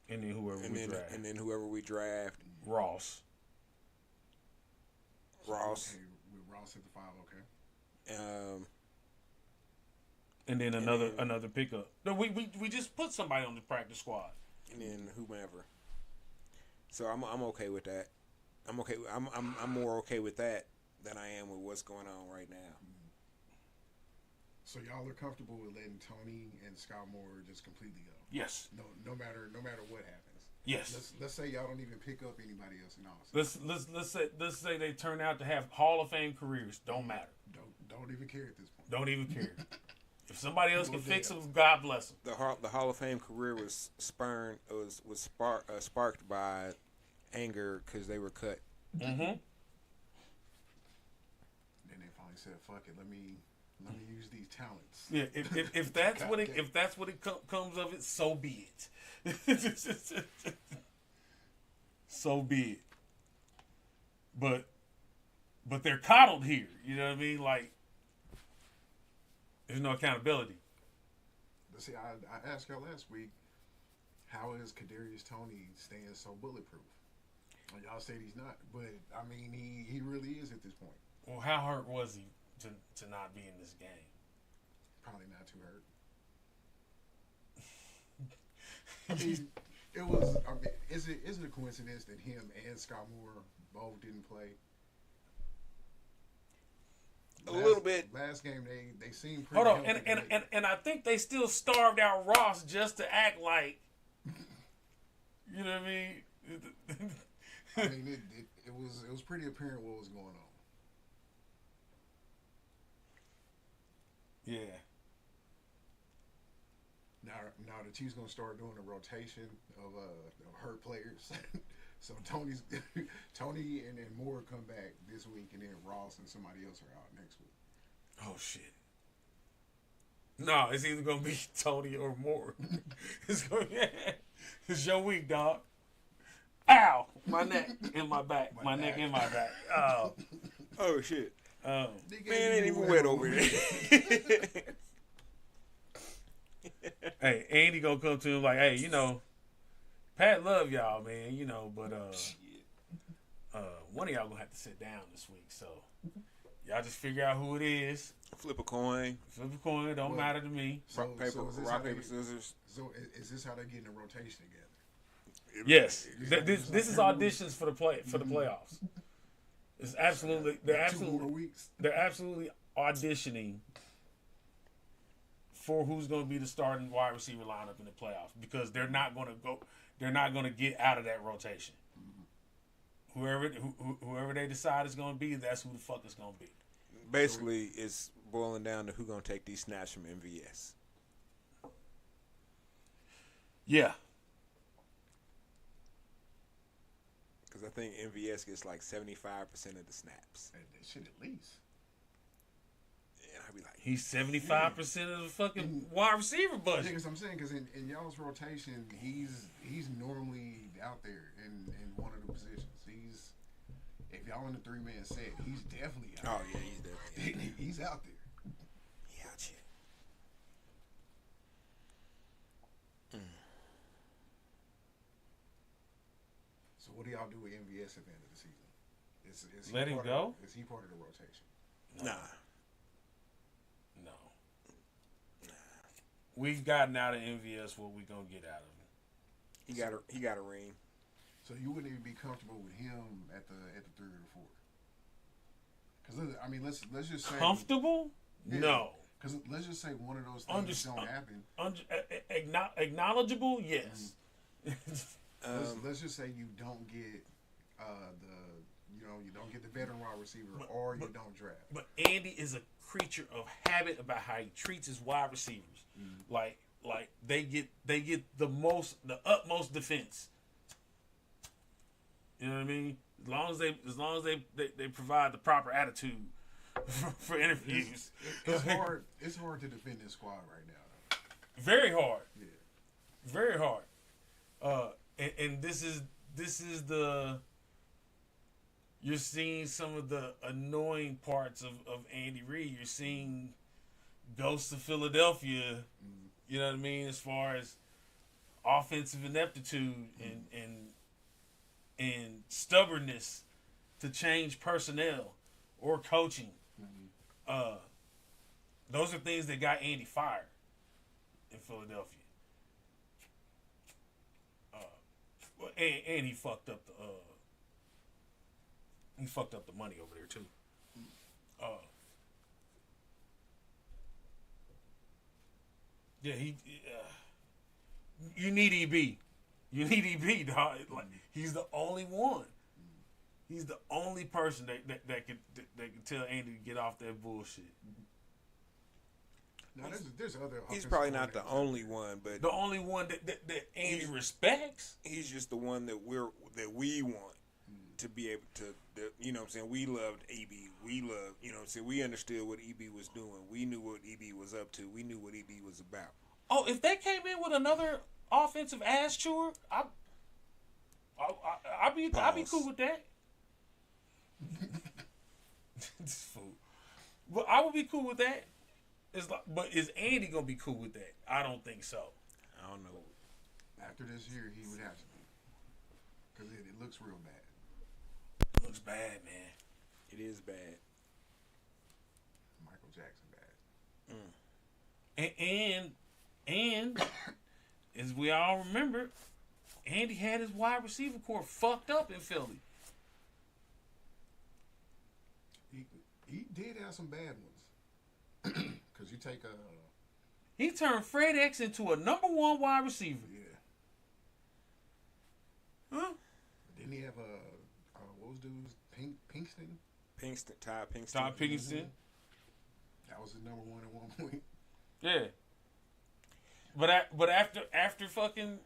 then whoever we draft. Ross. Okay, with Ross at the 5, okay. And then another pickup. No, we just put somebody on the practice squad. And then whomever. So I'm okay with that. I'm okay. I'm more okay with that than I am with what's going on right now. So y'all are comfortable with letting Tony and Scott Moore just completely go? Yes. No matter what happens. Yes. Let's say y'all don't even pick up anybody else in Austin. Let's say they turn out to have Hall of Fame careers. Don't matter. Don't even care at this point. Don't even care. If somebody else can fix them, God bless them. The Hall of Fame career was sparked by anger because they were cut. Mm-hmm. Then they finally said, "Fuck it, let me use these talents." Yeah, if that's what it comes of it, so be it. So be it. But they're coddled here. You know what I mean? Like, there's no accountability. See, I asked y'all last week, how is Kadarius Toney staying so bulletproof? Y'all said he's not, but I mean, he really is at this point. Well, how hurt was he to not be in this game? Probably not too hurt. I mean, it was. I mean, is it a coincidence that him and Scott Moore both didn't play? A little bit. Last game they seemed pretty. Hold on, and I think they still starved out Ross just to act like. You know what I mean? I mean, it was pretty apparent what was going on. Yeah. Now the Chiefs gonna start doing a rotation of hurt players. So Tony and then Moore come back this week, and then Ross and somebody else are out next week. Oh shit. No, it's either gonna be Tony or Moore. It's your week, dog. Ow! My neck and my back. My neck and my back. Oh. Oh shit. Oh. Man, it ain't even wet over there. Hey, Andy gonna come to him like, hey, Pat love y'all, man, but one of y'all gonna have to sit down this week, so y'all just figure out who it is. Flip a coin. Don't matter to me. Rock, paper, scissors. So is this how they're getting a rotation together? Yes. This is auditions for the playoffs. It's absolutely they're absolutely auditioning for who's going to be the starting wide receiver lineup in the playoffs because they're not going to get out of that rotation. Whoever they decide is going to be, that's who the fuck it's going to be. Basically, it's boiling down to who's going to take these snaps from MVS. Yeah. Because I think MVS gets like 75% of the snaps. And they should at least. And I'd be like, he's 75% of the fucking wide receiver budget. That's what I'm saying, because in y'all's rotation, he's normally out there in one of the positions. If y'all in the 3-man set, he's definitely out there. Oh, yeah, he's definitely he's out there. He out here. So what do y'all do with MVS at the end of the season? Is Let him go? Is he part of the rotation? No. We've gotten out of MVS what we gonna get out of him. He got a ring. So you wouldn't even be comfortable with him at the 3 or the 4? Because I mean, let's just say comfortable. Yeah, no. Because let's just say one of those things don't happen. Acknowledgeable, yes. Let's just say you don't get you don't get the veteran wide receiver, or you don't draft. But Andy is a creature of habit about how he treats his wide receivers. Mm-hmm. Like they get the utmost defense. You know what I mean? As long as they provide the proper attitude for interviews. It's hard. It's hard to defend this squad right now. Very hard. Yeah. Very hard. And this is the. You're seeing some of the annoying parts of Andy Reid. You're seeing ghosts of Philadelphia. You know what I mean? As far as offensive ineptitude and stubbornness to change personnel or coaching. Those are things that got Andy fired in Philadelphia. And he fucked up the money over there too. You need EB. You need EB, dog. Like he's the only one. He's the only person that can tell Andy to get off that bullshit. No, there's other. He's probably not the only one, but the only one that Andy respects. He's just the one that we want to be able to. You know what I'm saying? We loved EB. We loved. You know what I'm saying? We understood what EB was doing. We knew what EB was up to. We knew what EB was about. Oh, if they came in with another offensive ass chewer, I'd be cool with that. This fool. But I would be cool with that. But is Andy gonna be cool with that? I don't think so. I don't know. After this year, he would have to be, because it looks real bad. It looks bad, man. It is bad. Michael Jackson bad. And as we all remember, Andy had his wide receiver core fucked up in Philly. He did have some bad ones. Because you take he turned Fred X into a number 1 wide receiver. Yeah. Huh? Didn't he have what was dude's Pinkston? Todd Pinkston. Todd Pinkston. Mm-hmm. That was his number 1 at one point. Yeah. But after fucking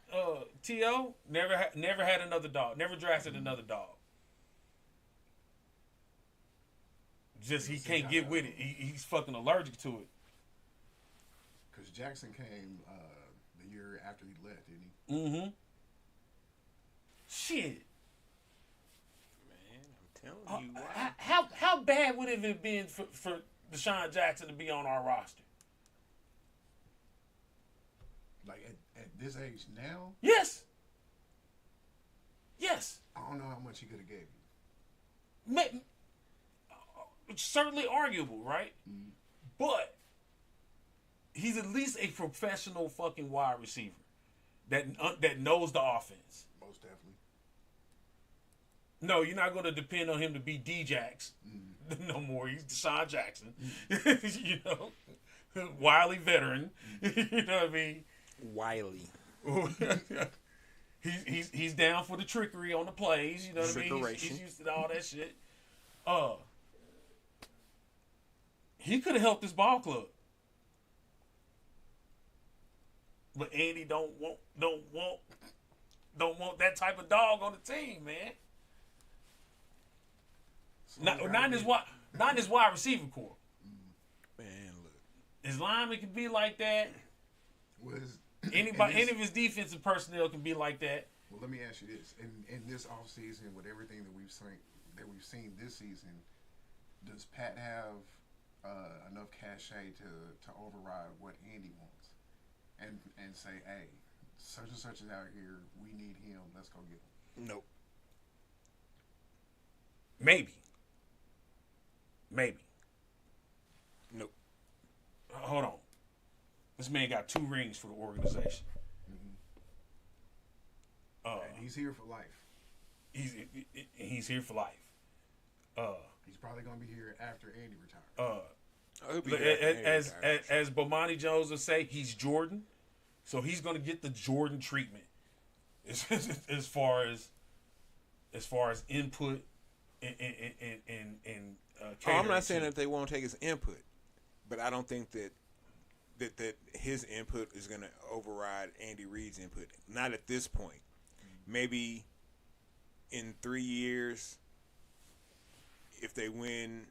T.O. never had another dog. Never drafted another dog. Just he can't get with it. He's fucking allergic to it. Because Jackson came the year after he left, didn't he? Mm-hmm. Shit. Man, I'm telling you. How bad would it have been for Deshaun Jackson to be on our roster? Like at this age now? Yes. Yes. I don't know how much he could have gave you. It's certainly arguable, right? Mm-hmm. But he's at least a professional fucking wide receiver that knows the offense. Most definitely. No, you're not going to depend on him to be D-Jax no more. He's Deshaun Jackson. You know, wily veteran. You know what I mean? Wily. He's down for the trickery on the plays. You know what I mean? He's used to all that shit. He could have helped this ball club, but Andy don't want that type of dog on the team, man. So not in his wide receiver core. Man, look, his lineman can be like that. Any of his defensive personnel can be like that. Well, let me ask you this: in this offseason, with everything that we've seen this season, does Pat have enough cachet to override what Andy wants, and say, hey, such and such is out here, we need him, let's go get him? Nope. Maybe. Nope. Hold on. This man got 2 rings for the organization. And he's here for life. He's here for life. He's probably gonna be here after Andy retires. As Bomani Jones would say, he's Jordan, so he's gonna get the Jordan treatment as far as input and I'm not saying that they won't take his input, but I don't think that his input is going to override Andy Reid's input. Not at this point. Maybe in 3 years, if they win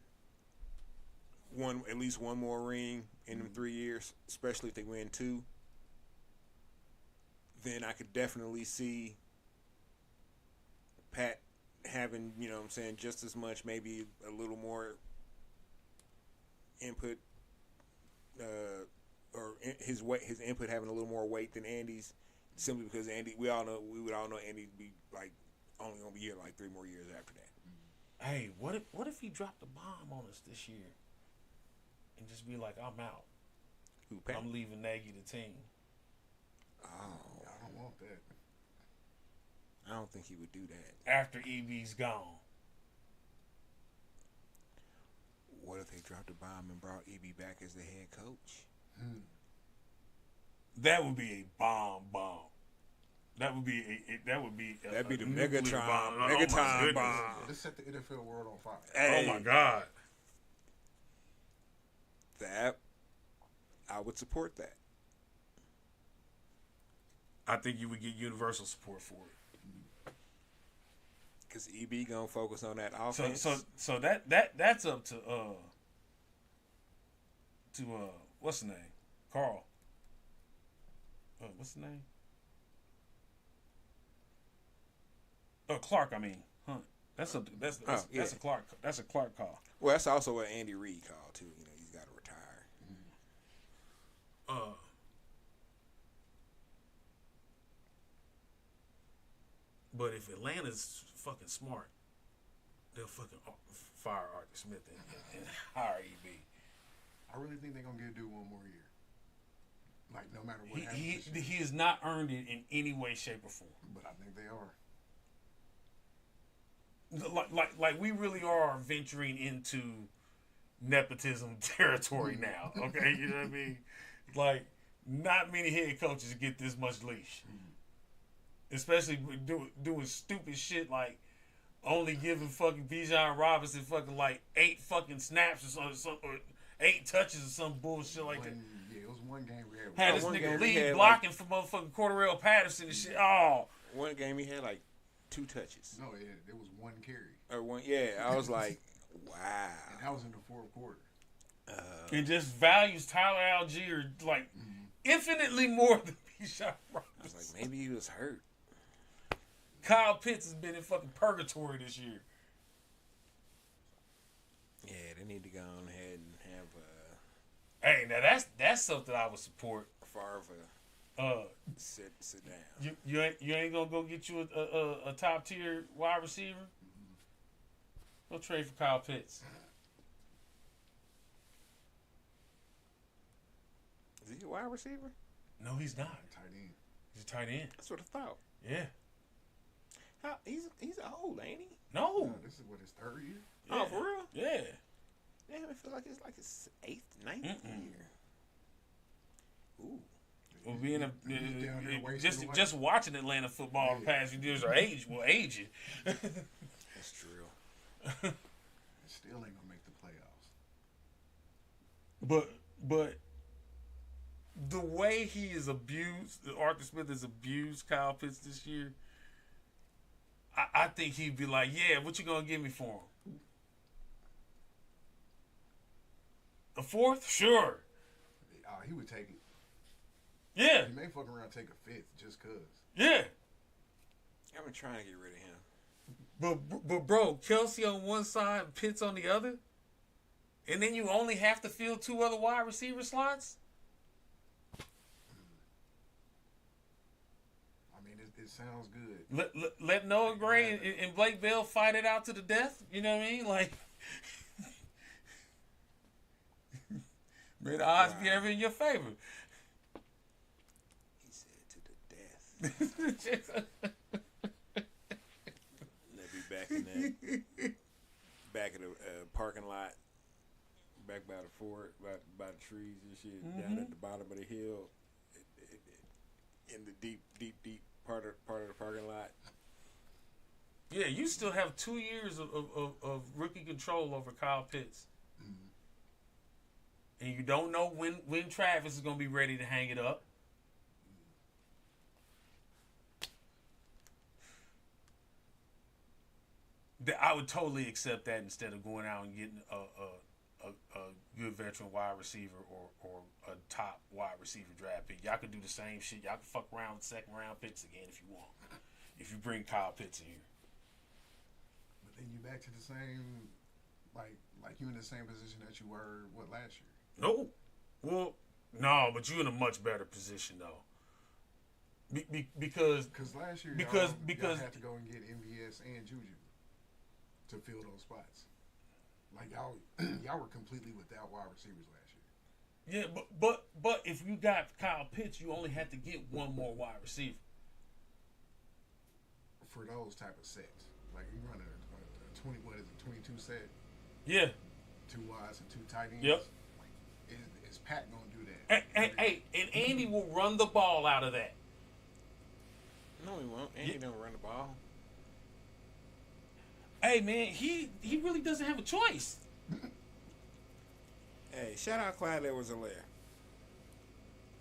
at least one more ring in them 3 years, especially if they win 2, then I could definitely see Pat having, you know what I'm saying, just as much, maybe a little more input, or his input having a little more weight than Andy's, simply because we would all know Andy'd be like only gonna be here like 3 more years after that. Hey, what if he dropped a bomb on us this year and just be like, I'm out. Who, Pat? I'm leaving Nagy the team. Oh, I don't want that. I don't think he would do that. After EB's gone. What if they dropped a bomb and brought EB back as the head coach? That would be a bomb. That'd be the Megatron bomb. Let's set the NFL world on fire. Hey. Oh my God. That I would support that. I think you would get universal support for it. Because EB gonna focus on that offense. So that's up to what's the name? Carl. What's the name? Clark. I mean, Hunt. That's a Clark. That's a Clark call. Well, that's also what Andy Reid called too. You know, he's got to retire. But if Atlanta's fucking smart, they'll fucking fire Arthur Smith and hire EB. I really think they're gonna do one more year. Like no matter what happens, he has not earned it in any way, shape, or form. But I think they are. Like we really are venturing into nepotism territory now. Okay, you know what I mean? Like not many head coaches get this much leash, especially doing stupid shit like only giving fucking Bijan Robinson fucking like 8 fucking snaps or something, or 8 touches or some bullshit like that. Yeah, it was one game we had this nigga lead blocking for motherfucking Cordarrelle Patterson and shit. Oh, one game he had like 2 touches. No, it was 1 carry. Or one, yeah. I was like, wow. And that was in the 4th quarter. And just values Tyler Algier like infinitely more than Bijan Robinson. I was like, maybe he was hurt. Kyle Pitts has been in fucking purgatory this year. Yeah, they need to go on ahead and have. Hey, now that's something I would support. Favre Sit down. You ain't gonna go get you a top tier wide receiver. Go trade for Kyle Pitts. Is he a wide receiver? No, he's not. Tight end. He's a tight end. That's what I thought. Yeah. He's old, ain't he? No. This is what his third year. Yeah. Oh, for real? Yeah. Damn, it feels like his 8th, 9th year. Ooh. Well, being just watching Atlanta football the past few years will age you. That's true. Still ain't gonna make the playoffs. But the way he is abused, Arthur Smith has abused Kyle Pitts this year. I think he'd be like, yeah, what you gonna give me for him? A 4th? Sure. He would take it. Yeah. He may fuck around and take a 5th just cause. Yeah. I've been trying to get rid of him. But bro, Kelsey on one side, Pitts on the other, and then you only have to fill 2 other wide receiver slots. I mean, it sounds good. Let Noah Gray and Blake Bell fight it out to the death. You know what I mean? Like, may the odds be ever in your favor. He said to the death. Back in the parking lot, back by the fort, by the trees and shit, down at the bottom of the hill, in the deep part of the parking lot. Yeah, you still have 2 years of rookie control over Kyle Pitts, and you don't know when Travis is going to be ready to hang it up. I would totally accept that instead of going out and getting a good veteran wide receiver or a top wide receiver draft pick. Y'all could do the same shit. Y'all can fuck around with 2nd round picks again if you want. If you bring Kyle Pitts in here. But then you back to the same, like you in the same position that you were last year. No, well, no, but you in a much better position though. Because last year y'all had to go and get MVS and Juju to fill those spots. Like y'all were completely without wide receivers last year. Yeah, but if you got Kyle Pitts, you only had to get one more wide receiver. For those type of sets, like you run a 22 set. Yeah. 2 wides and 2 tight ends. Yep. Is Pat gonna do that? Hey, and Andy will run the ball out of that. No, he won't. Andy don't run the ball. Hey man, he really doesn't have a choice. Hey, shout out Clyde Edwards-Helaire.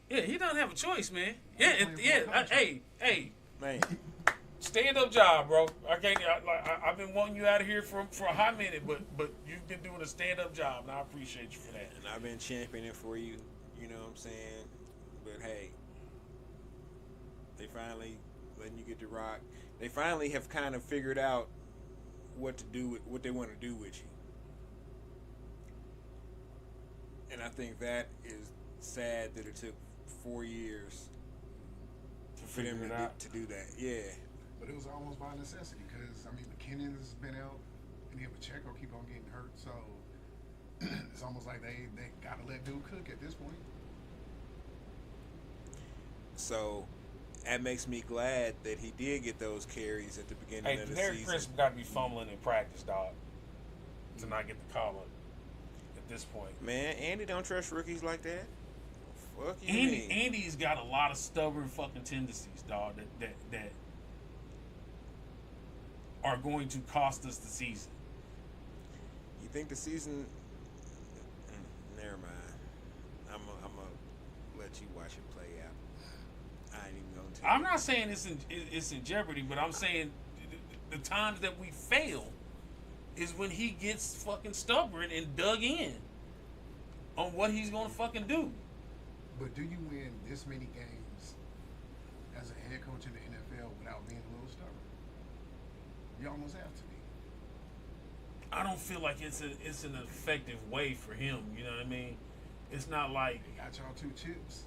Yeah, he doesn't have a choice, man. Hey, Man, stand up job, bro. I've been wanting you out of here for a hot minute, but you've been doing a stand up job, and I appreciate you for that. and I've been championing for you. You know what I'm saying? But hey, they finally letting you get to rock. They finally have kind of figured out what to do with what they want to do with you. And I think that is sad that it took 4 years for them to do that. Yeah. But it was almost by necessity because, I mean, McKinnon's been out and then Pacheco keep on getting hurt. So it's almost like they got to let dude cook at this point. So that makes me glad that he did get those carries at the beginning of the Derek season. Prince got to be fumbling in practice, dog, to not get the call up at this point. Man, Andy don't trust rookies like that. Fuck you, Andy's got a lot of stubborn fucking tendencies, dog, that are going to cost us the season. You think the season? Never mind. I'm gonna let you watch it play out. I ain't even gonna tell I'm you. not saying it's in jeopardy, but I'm saying the times that we fail is when he gets fucking stubborn and dug in on what he's gonna fucking do. But do you win this many games as a head coach in the NFL without being a little stubborn? You almost have to be. I don't feel like it's an effective way for him. You know what I mean? It's not like They got y'all 2 chips.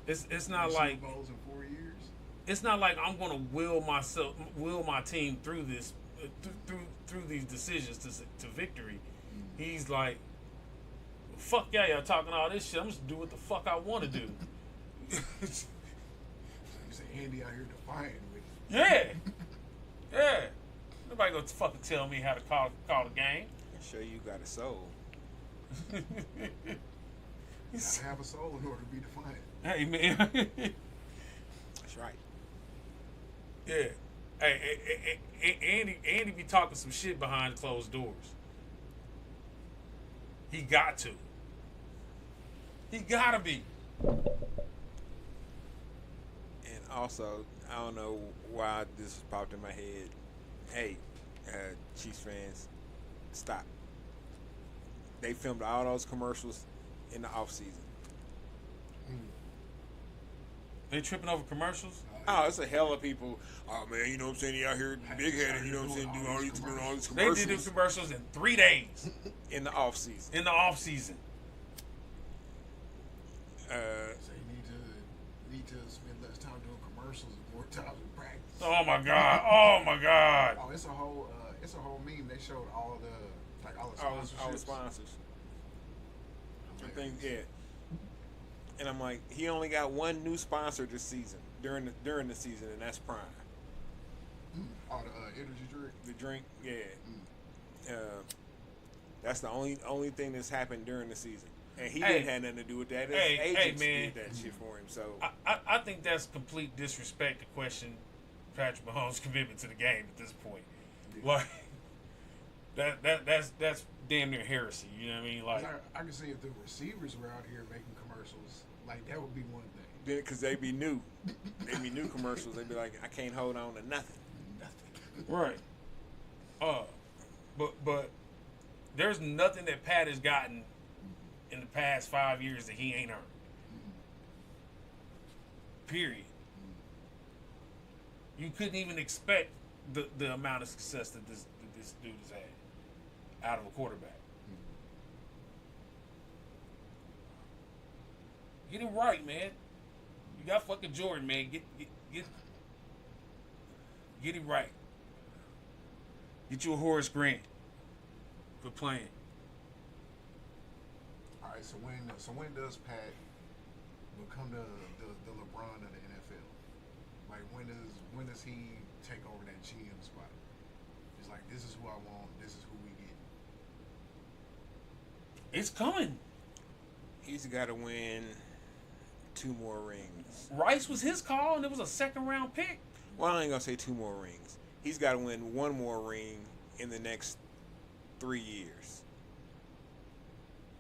It's not like Super Bowls in 4 years. It's not like I'm gonna will my team through this, through these decisions to victory. He's like, fuck y'all talking all this shit. I'm just do what the fuck I want to do. You say Andy out here defiant with it. Yeah. Nobody gonna fucking tell me how to call the game. Show you got a soul. You gotta have a soul in order to be defiant. Hey man. That's right. Yeah. Hey, Andy be talking some shit behind closed doors. He got to. He gotta be. And also, I don't know why this popped in my head. Hey, Chiefs fans, stop. They filmed all those commercials in the off season. They tripping over commercials? Oh, it's a hell of people. Oh man, you know what I'm saying? He out here big headed, you know what I'm saying? Doing all these commercials. They did the commercials in 3 days. In the off season. In the off season. So you need to spend less time doing commercials and more time in practice. Oh my god. Oh, it's a whole meme. They showed all the sponsors. And things, yeah. And I'm like, he only got one new sponsor this season during the season, and that's Prime. Oh, the energy drink. The drink, yeah. That's the only thing that's happened during the season, and he didn't have nothing to do with that. His agents did that shit for him. So I think that's complete disrespect to question Patrick Mahomes' commitment to the game at this point. Yeah. Like that's damn near heresy. You know what I mean? Like I can see if the receivers were out here making commercials, like that would be one thing. Because they be new, commercials. They'd be like, I can't hold on to nothing. Right. But there's nothing that Pat has gotten in the past 5 years that he ain't earned. Period. You couldn't even expect the amount of success that this dude has had out of a quarterback. Get him right, man. You got fucking Jordan, man. Get him right. Get you a Horace Grant for playing. All right. So when does Pat become the LeBron of the NFL? Like when does he take over that GM spot? It's like, this is who I want. This is who we get. It's coming. He's got to win 2 more rings. Rice was his call, and it was a 2nd round pick. Well, I ain't gonna say 2 more rings. He's got to win 1 more ring in the next 3 years.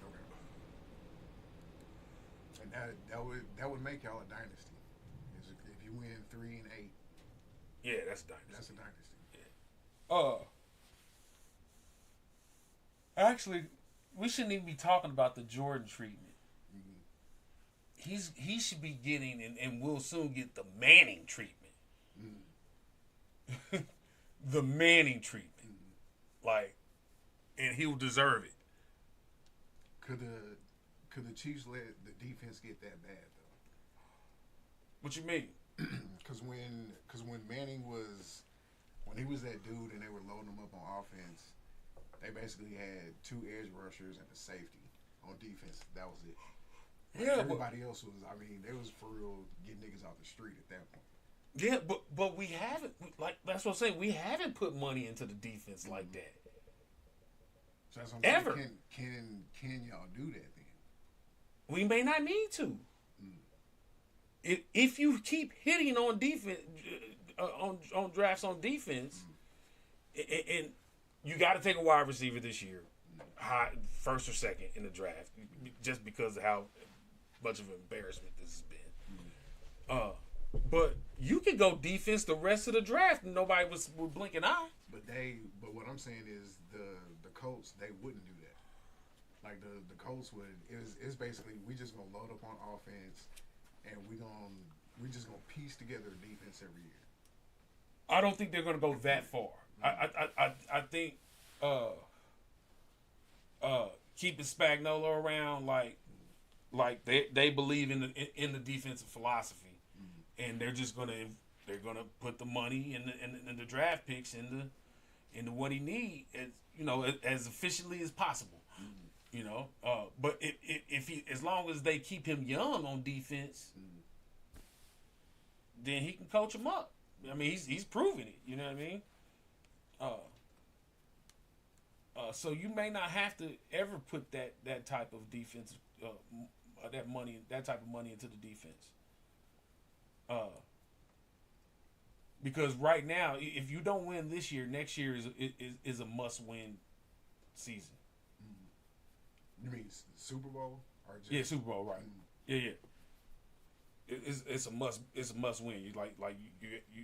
Okay. And that would make y'all a dynasty. If you win 3 and 8. Yeah, that's a dynasty. That's a dynasty. Yeah. Actually, we shouldn't even be talking about the Jordan treatment. He should be getting and will soon get the Manning treatment. The Manning treatment. Like, and he'll deserve it. Could the Chiefs let the defense get that bad though? What you mean? Because when Manning when he was that dude and they were loading him up on offense, they basically had 2 edge rushers and a safety on defense. That was it. Yeah, everybody else was. I mean, they was for real getting niggas off the street at that point. Yeah, but we haven't, like, that's what I'm saying. We haven't put money into the defense like that. So that's what I'm ever. Saying. Can y'all do that then? We may not need to. If you keep hitting on defense, on drafts on defense, and you got to take a wide receiver this year, high, 1st or 2nd in the draft, just because of how much of an embarrassment this has been. But you could go defense the rest of the draft and nobody would blink an eye. But what I'm saying is the Colts, they wouldn't do that. Like the Colts would. It's basically, we just gonna load up on offense and we just gonna piece together a defense every year. I don't think they're gonna go that far. I think keeping Spagnuolo around, like like they believe in the defensive philosophy, and they're just gonna put the money and the draft picks into what he needs, as efficiently as possible. But if he, as long as they keep him young on defense, then he can coach him up. I mean, he's proving it. You know what I mean? So you may not have to ever put that type of defensive that type of money into the defense. Because right now, if you don't win this year, next year is a must-win season. You mean Super Bowl or just, yeah, Super Bowl, right? Yeah. It's a must. It's a must win.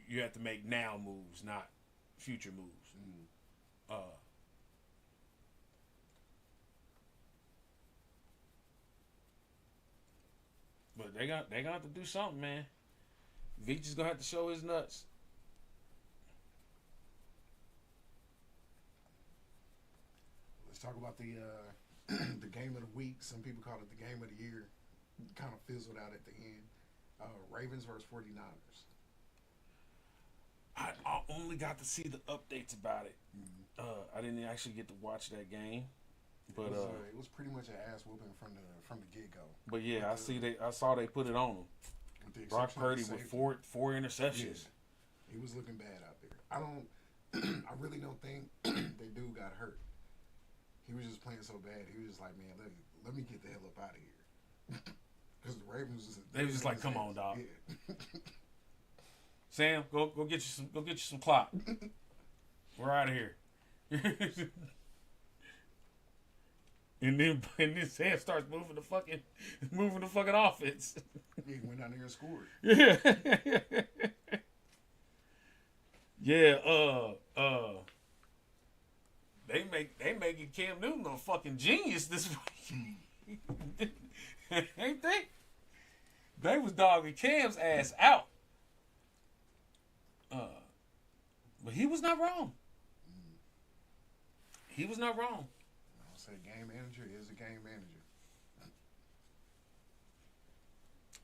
You have to make now moves, not future moves. But they gonna have to do something, man. Veach is gonna have to show his nuts. Let's talk about the the game of the week. Some people call it the game of the year. Kind of fizzled out at the end. Ravens versus 49ers. I only got to see the updates about it. I didn't actually get to watch that game, but it was pretty much an ass whooping from the get go. But yeah, I saw they put it on him. Brock Purdy with four interceptions. Yeah, he was looking bad out there. I really don't think that dude got hurt. He was just playing so bad. He was just like, man, let me get the hell up out of here. Because the Ravens they was just like, come on, dog. Yeah. Sam, go get you some clock. We're out of here. and then Sam starts moving the fucking offense. Yeah, he went down there and scored. Yeah. Yeah, they making Cam Newton a fucking genius this week. Ain't they? They was dogging Cam's ass out. But he was not wrong. He was not wrong. I'll say game manager is a game manager.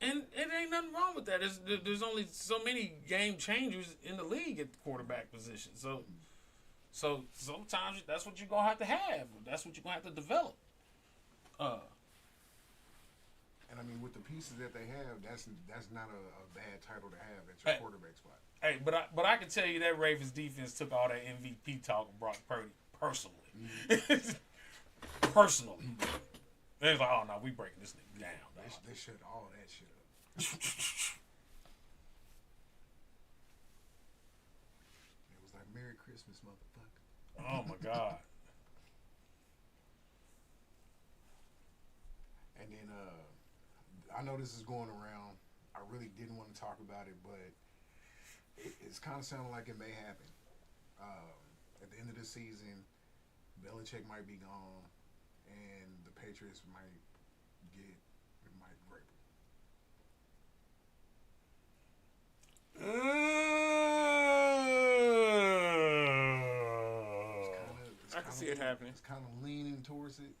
And it ain't nothing wrong with that. There's only so many game changers in the league at the quarterback position. So sometimes that's what you're going to have. That's what you're going to have to develop. And I mean, with the pieces that they have, that's not a bad title to have at your quarterback spot. Hey, but I can tell you that Ravens defense took all that MVP talk and Brock Purdy personally. Personally. They was like, oh no, we breaking this nigga down. They shut all that shit up. It was like, Merry Christmas, motherfucker. Oh my God. And then I know this is going around. I really didn't want to talk about it, but it's kind of sounding like it may happen. At the end of the season, Belichick might be gone, and the Patriots might get Mike Vrabel. I can see it happening. It's kind of leaning towards it.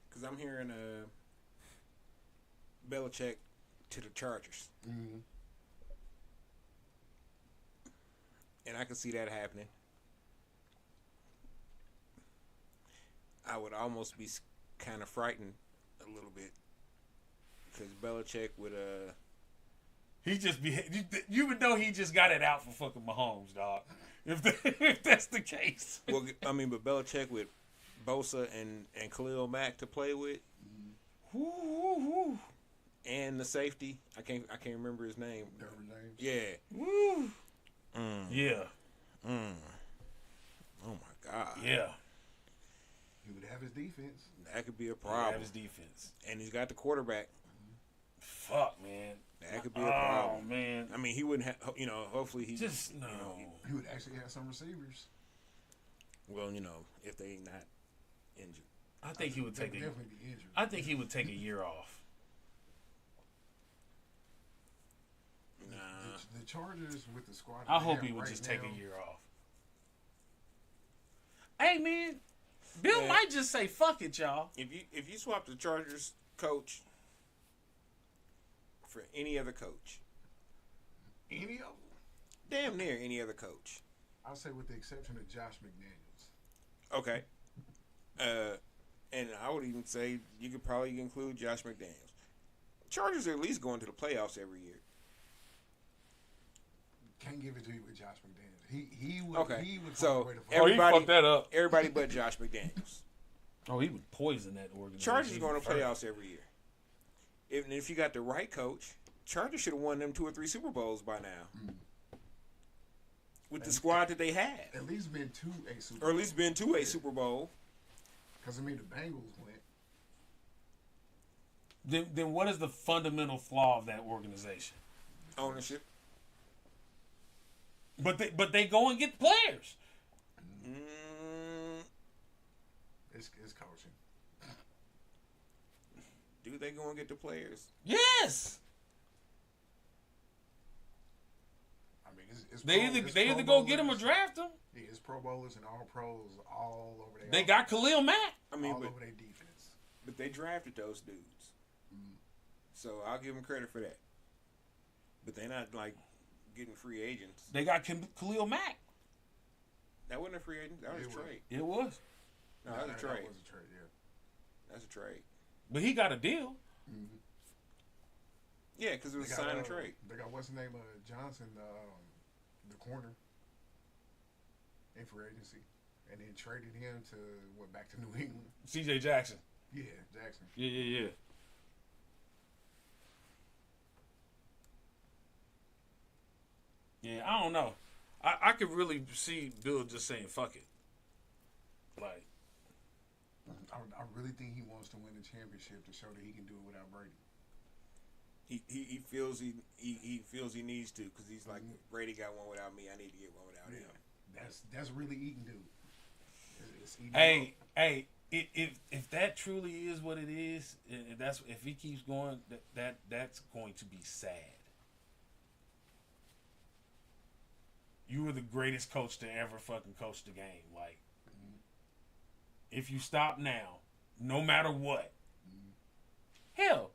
Because I'm hearing Belichick to the Chargers. Mm-hmm. And I can see that happening. I would almost be kind of frightened a little bit. Because Belichick would... He just be... You would know he just got it out for fucking Mahomes, dog. If that's the case. Well, I mean, but Belichick with Bosa and Khalil Mack to play with. Woo. And the safety. I can't remember his name. Yeah. Woo. Yeah. Oh my God. Yeah. He would have his defense. That could be a He problem. would have his defense. And he's got the quarterback. Fuck, man. That could be a problem. Oh, man. I mean, he wouldn't have, hopefully he... Just, no. He would actually have some receivers. Well, if they not injured. I think he would take definitely be injured. I think he would take a year off. Nah. The Chargers with the squad. I hope he would just take a year off. Hey, man. Bill might just say, fuck it, y'all. If you swap the Chargers coach for any other coach. Any of them? Damn near any other coach. I'll say with the exception of Josh McDaniels. Okay. And I would even say you could probably include Josh McDaniels. Chargers are at least going to the playoffs every year. Can't give it to you with Josh McDaniels. He would. Okay. He would So find a way to everybody fucked that up. Everybody but Josh McDaniels. Oh, he would poison that organization. Chargers are going to playoffs every year. If you got the right coach, Chargers should have won them 2 or 3 Super Bowls by now. With the squad that they had. At least been to a Super Bowl. Or at least been to a Super Bowl. Because, I mean, the Bengals went. Then what is the fundamental flaw of that organization? Ownership. But they go and get players. It's coaching. Do they go and get the players? Yes. I mean, it's They either go get them or draft them. Yeah, it's Pro Bowlers and All Pros all over They got Khalil Mack. all over their defense. But they drafted those dudes. So I'll give them credit for that. But they're not like getting free agents. They got Khalil Mack. That wasn't a free agent. That was a trade. It was. No, that was a trade. That was a trade, yeah. That's a trade. But he got a deal. Mm-hmm. Yeah, because it was a sign and trade. They got what's the name of Johnson, the corner, in free agency, and then traded him to back to New England. C.J. Jackson. Yeah, Jackson. Yeah. Yeah, I don't know. I could really see Bill just saying "fuck it." Like, I really think he wants to win the championship to show that he can do it without Brady. He feels he feels he needs to because he's like Brady got one without me. I need to get one without him. That's really eating dude. It's eating hey, if that truly is what it is, if he keeps going, that's going to be sad. You were the greatest coach to ever fucking coach the game. Like, if you stop now, no matter what, hell,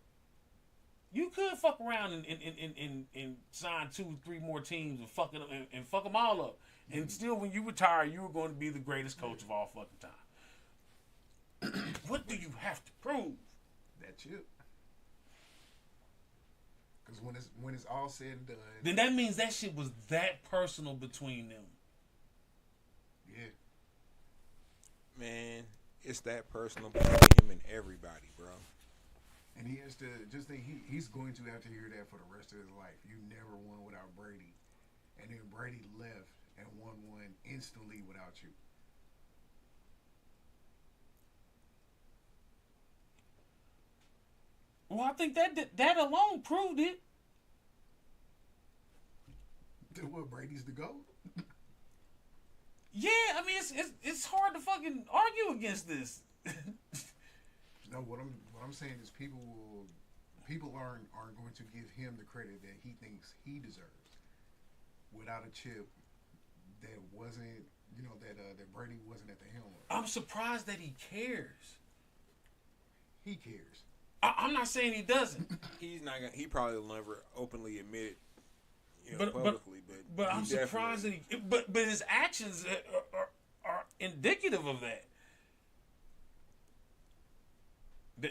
you could fuck around and sign 2-3 more teams and fuck them all up. And still, when you retire, you were going to be the greatest coach of all fucking time. What do you have to prove? that chip. Because when it's all said and done, Then that means that shit was that personal between them. yeah, Man, it's that personal between him and everybody, bro. and he has to just think he's going to have to hear that for the rest of his life. You never won without Brady, and then Brady left and won one instantly without you. Well, I think that alone proved it. What, Brady's the GOAT? Yeah, I mean it's hard to fucking argue against this. No, what I'm saying is people aren't going to give him the credit that he thinks he deserves. Without a chip, that wasn't that Brady wasn't at the helm of. I'm surprised that he cares. He cares. I'm not saying he doesn't. He's not gonna. He probably will never openly admit it, But publicly. But he I'm surprised that but his actions are indicative of that.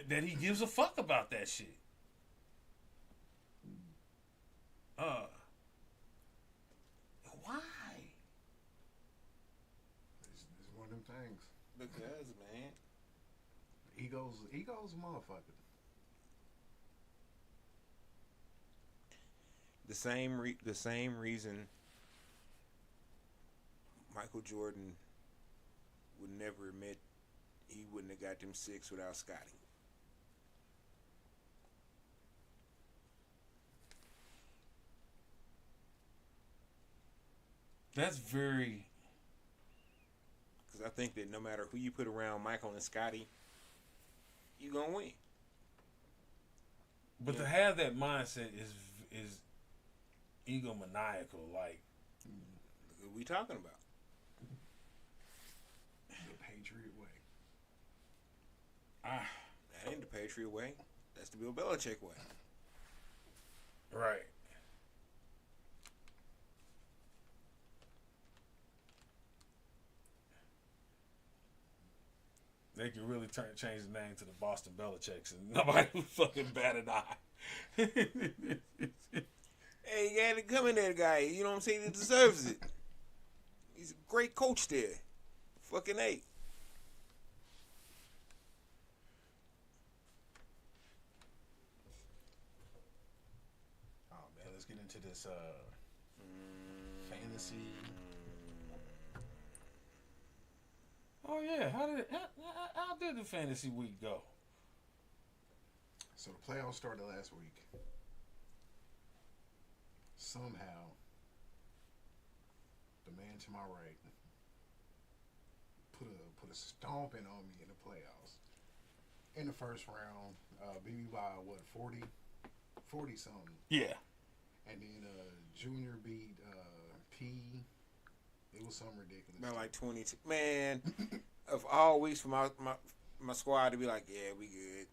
That he gives a fuck about that shit. Why? It's one of them things. Because, man, Ego's a motherfucker. the same reason Michael Jordan would never admit he wouldn't have got them 6 without Scotty. That's very. Because I think that no matter who you put around Michael and Scotty, you gonna win. But to have that mindset is egomaniacal. Like, What are we talking about? The Patriot way. That ain't the Patriot way. That's the Bill Belichick way. Right. They could really change the name to the Boston Belichicks and nobody would fucking bat an eye. Hey, you got to come in there, guy. You know what I'm saying? He deserves it. He's a great coach there. Fucking A. Oh man, let's get into this fantasy. Oh yeah, how did the fantasy week go? So the playoffs started last week. Somehow, the man to my right put a stomping on me in the playoffs. In the first round, beat me by what 40 something. Yeah. And then Junior beat P. It was something ridiculous. About like 22. Man, of all weeks for my squad to be like, yeah, we good.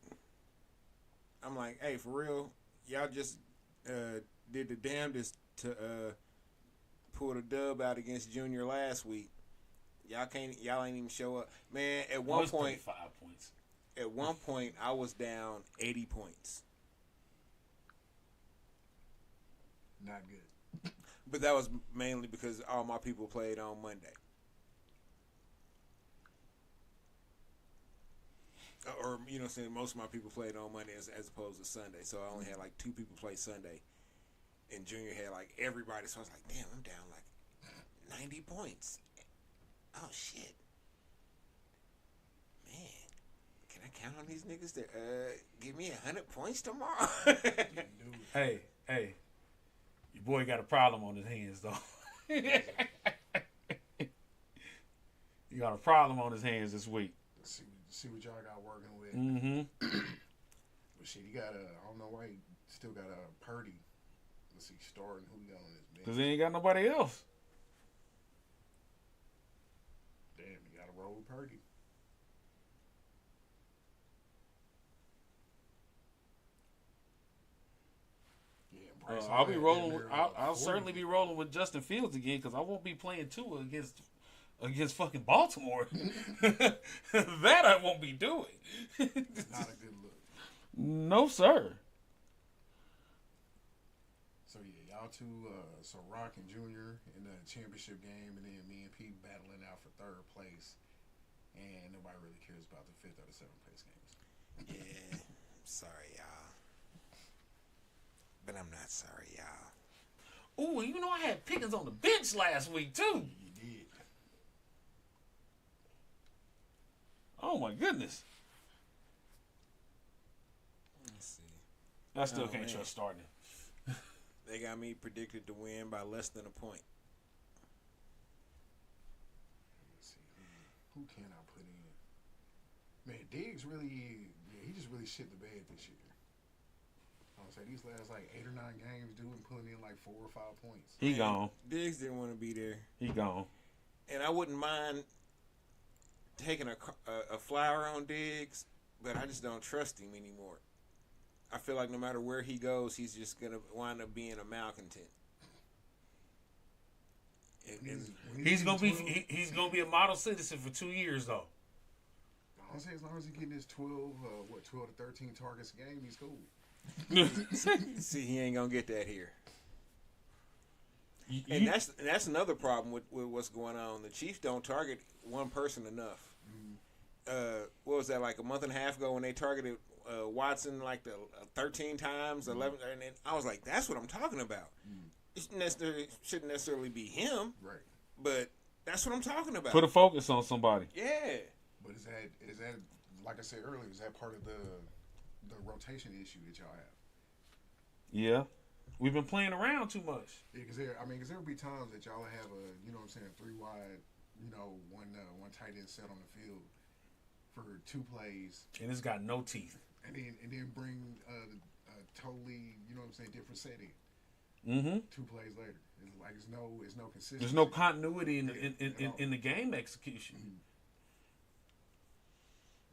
I'm like, hey, for real, y'all just did the damnedest to pull the dub out against Junior last week. Y'all ain't even show up. Man, at one point, 5 points. At one point, I was down 80 points. Not good. But that was mainly because all my people played on Monday. Or, you know what I'm saying, most of my people played on Monday as opposed to Sunday. So I only had like 2 people play Sunday. And Junior had like everybody. So I was like, damn, I'm down like 90 points. Oh, shit. Man, can I count on these niggas to give me 100 points tomorrow? Hey. Your boy got a problem on his hands, though. He got a problem on his hands this week. Let's see what y'all got working with. Mm-hmm. But shit, he got I don't know why he still got a Purdy. Let's see, starting who he got on his bench. Because he ain't got nobody else. Damn, he got to roll with Purdy. I'll be rolling. I'll certainly be rolling with Justin Fields again because I won't be playing Tua against fucking Baltimore. That I won't be doing. Not a good look. No, sir. So yeah, y'all two, so Rock and Junior in the championship game, and then me and Pete battling out for third place, and nobody really cares about the 5th or the 7th place games. Yeah, sorry, y'all. But I'm not sorry, y'all. Ooh, you know I had Pickens on the bench last week too. You did. Oh my goodness. Let's see. I still can't trust starting. They got me predicted to win by less than a point. Let's see. Who can I put in? Man, Diggs really, he just really shit the bed this year. I would say these last like 8 or 9 games, dude, and putting in like 4 or 5 points. He gone. Diggs didn't want to be there. He gone. And I wouldn't mind taking a flyer on Diggs, but I just don't trust him anymore. I feel like no matter where he goes, he's just gonna wind up being a malcontent. He's gonna be a model citizen for 2 years though. I'll say as long as he getting his 12 to 13 targets a game, he's cool. See, he ain't gonna get that here. And that's another problem with what's going on. The Chiefs don't target one person enough. What was that, like a month and a half ago when they targeted Watson like 13 times, 11, and I was like, that's what I'm talking about. It shouldn't necessarily be him, Right? but that's what I'm talking about. Put a focus on somebody. Yeah. But is that like I said earlier? Is that part of the rotation issue that y'all have? Yeah, we've been playing around too much. Yeah, because there will be times that y'all have a 3 wide, one tight end set on the field for 2 plays, And it's got no teeth. and then bring a totally different setting. 2 plays later, it's like it's no consistency. There's no continuity in the game execution.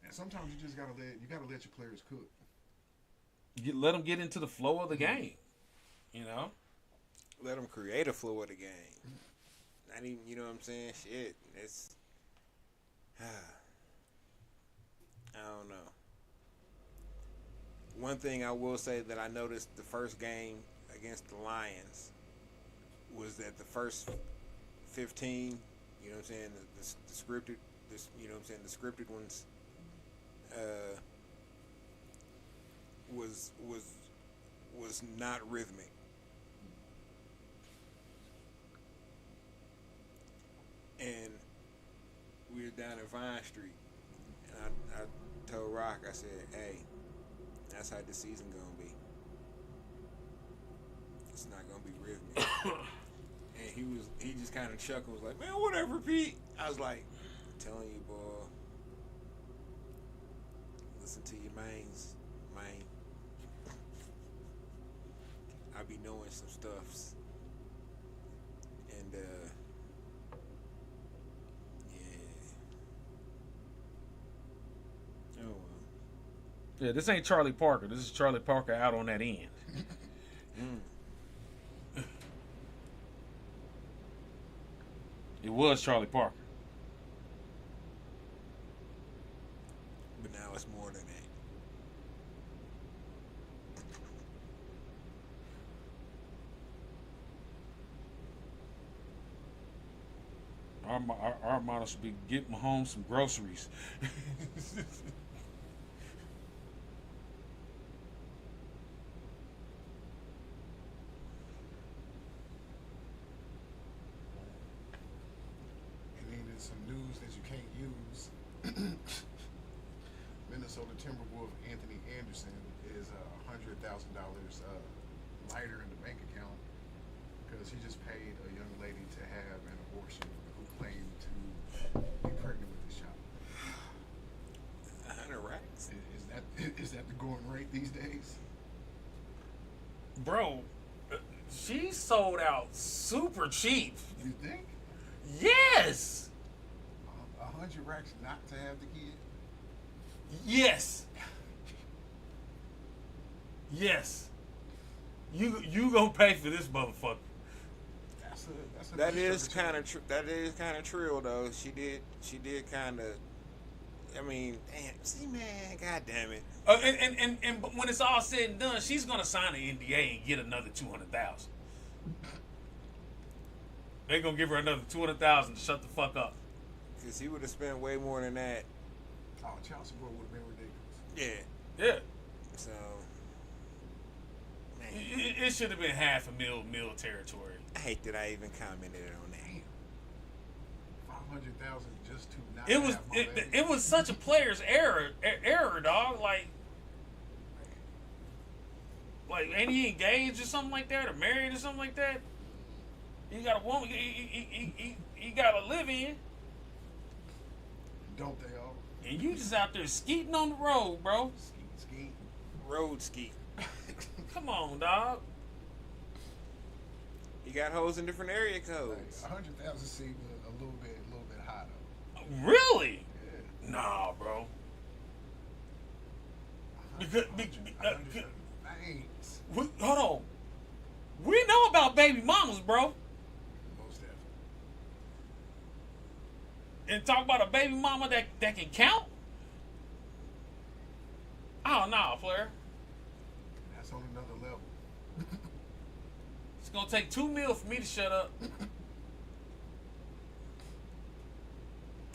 And sometimes you just gotta let your players cook. Let them get into the flow of the game. You know? Let them create a flow of the game. Not even, you know what I'm saying? Shit, it's. I don't know. One thing I will say that I noticed the first game against the Lions was that the first 15, you know what I'm saying, the scripted, you know what I'm saying, the scripted ones, was not rhythmic. And we were down at Vine Street, and I told Rock, I said, "Hey, that's how the season gonna be. It's not gonna be rhythmic." And he just kind of chuckled, was like, "Man, whatever, Pete." I was like, "I'm telling you, boy, listen to your mains, man. I be knowing some stuffs, and oh well." Yeah, this ain't Charlie Parker. This is Charlie Parker out on that end. It was Charlie Parker. But now it's more than that. Our motto should be get Mahomes some groceries. Some news that you can't use. Minnesota Timberwolf Anthony Anderson is $100,000 lighter in the bank account because he just paid a young lady to have an abortion who claimed to be pregnant with his child. 100 racks. Is that the going rate these days? Bro, she sold out super cheap. You think? Yes. 100 racks not to have the kid? Yes. Yes. You gonna pay for this motherfucker? That is kind of true though. She did kind of. I mean, damn. See, man, god damn it. And when it's all said and done, she's gonna sign an NDA and get another $200,000. They're gonna give her another $200,000 to shut the fuck up. Because he would have spent way more than that. Oh, child support would have been ridiculous. Yeah. Yeah. So, man. It should have been half a mil territory. I hate that I even commented on that. 500,000 just to not. It was such a player's error, dog. Like, ain't he engaged or something like that, or married or something like that? He got a woman. He got a live in. Don't they all? And you just out there skeeting on the road, bro. Skeet. Road skeet. Come on, dog. He got hoes in different area codes. 100,000 seems a little bit high though. Really? Yeah. Nah, bro. Hold on. We know about baby mamas, bro. Most definitely. And talk about a baby mama that can count? Oh, no, player. That's on another level. It's going to take $2 million for me to shut up.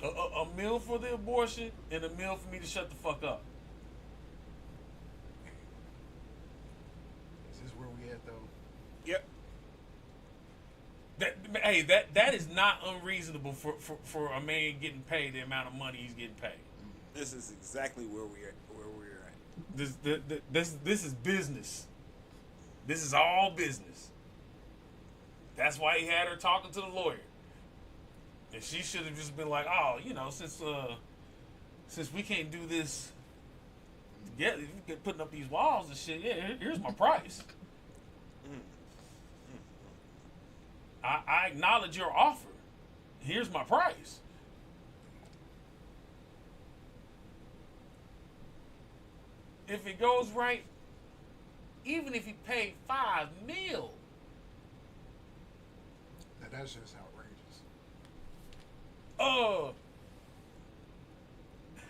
A meal for the abortion and a meal for me to shut the fuck up. Is this where we at though? Yep. That is not unreasonable for a man getting paid the amount of money he's getting paid. This is exactly where we're at. This is business. This is all business. That's why he had her talking to the lawyer. And she should have just been like, oh, since we can't do this together, you get putting up these walls and shit, yeah, here's my price. I acknowledge your offer. Here's my price. If it goes right, even if he paid $5 million. Now that's just outrageous.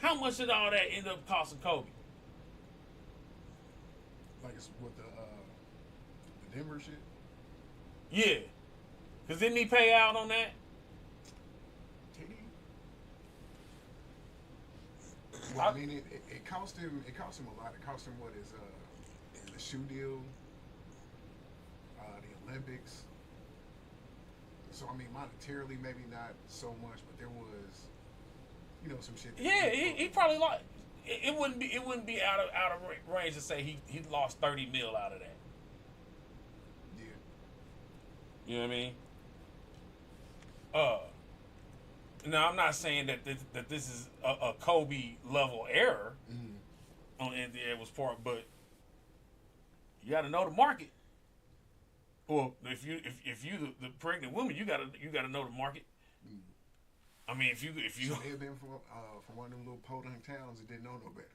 How much did all that end up costing Kobe? Like it's with the Denver shit. Yeah, cause didn't he pay out on that? Did he? Well, I mean, it cost him. It cost him a lot. It cost him what is the shoe deal, the Olympics. So I mean, monetarily maybe not so much, but there was, some shit. Yeah, he probably lost. It wouldn't be out of range to say he lost $30 million out of that. Yeah. You know what I mean? Now I'm not saying that this is a Kobe level error on Anthony Edwards' part, but you got to know the market. Well, if you the pregnant woman, you gotta know the market. I mean, if you so may have been from one of them little podunk towns that didn't know no better.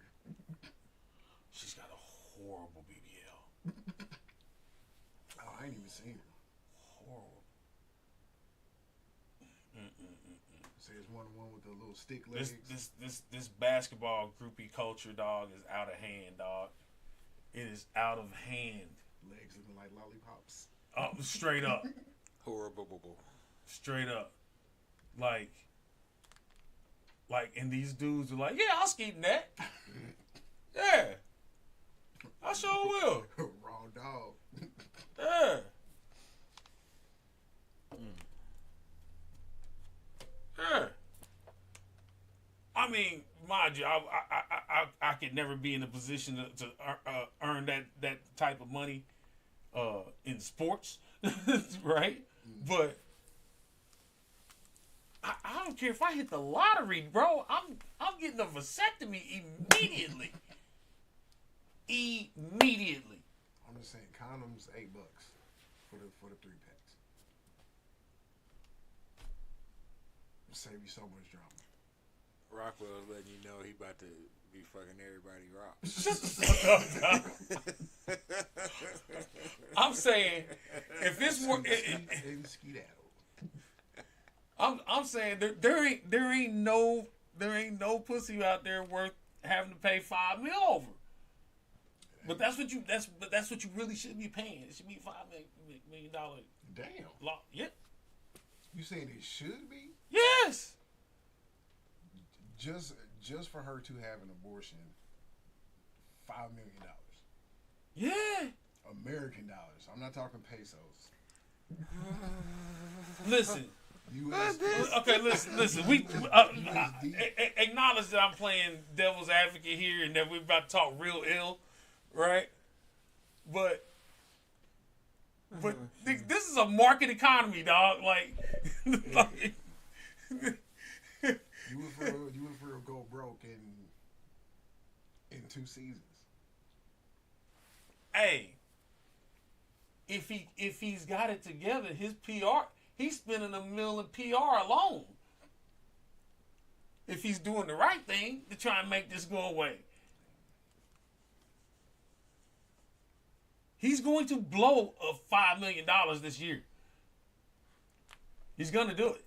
She's got a horrible BBL. Oh, I ain't even seen her. Horrible. Say it's one with the little stick legs. This basketball groupie culture, dog, is out of hand, dog. It is out of hand. Legs looking like lollipops. Straight up. Horrible. Straight up. And these dudes are like, yeah, I'll skeet that. Yeah. I sure will. Raw dog. Yeah. Yeah. I mean, mind you, I could never be in a position to earn that type of money in sports, right? But I don't care if I hit the lottery, bro. I'm getting a vasectomy immediately. Immediately. I'm just saying, condoms $8 for the 3-packs. Save you so much drama. Rockwell's letting you know he about to be fucking everybody rock. Shut the fuck up. I'm saying if it's more, I'm saying there ain't no pussy out there worth having to pay $5 million over. But that's what you really should be paying. It should be $5 million. Damn. Yeah. You saying it should be? Yes. Just for her to have an abortion, $5 million. Yeah. American dollars. I'm not talking pesos. Listen. USD. Okay, listen. We acknowledge that I'm playing devil's advocate here and that we're about to talk real ill, right? But this is a market economy, dog. You would for real go broke in 2 seasons. Hey, if he's got it together, his PR, he's spending $1 million in PR alone. If he's doing the right thing to try and make this go away. He's going to blow $5 million this year. He's going to do it.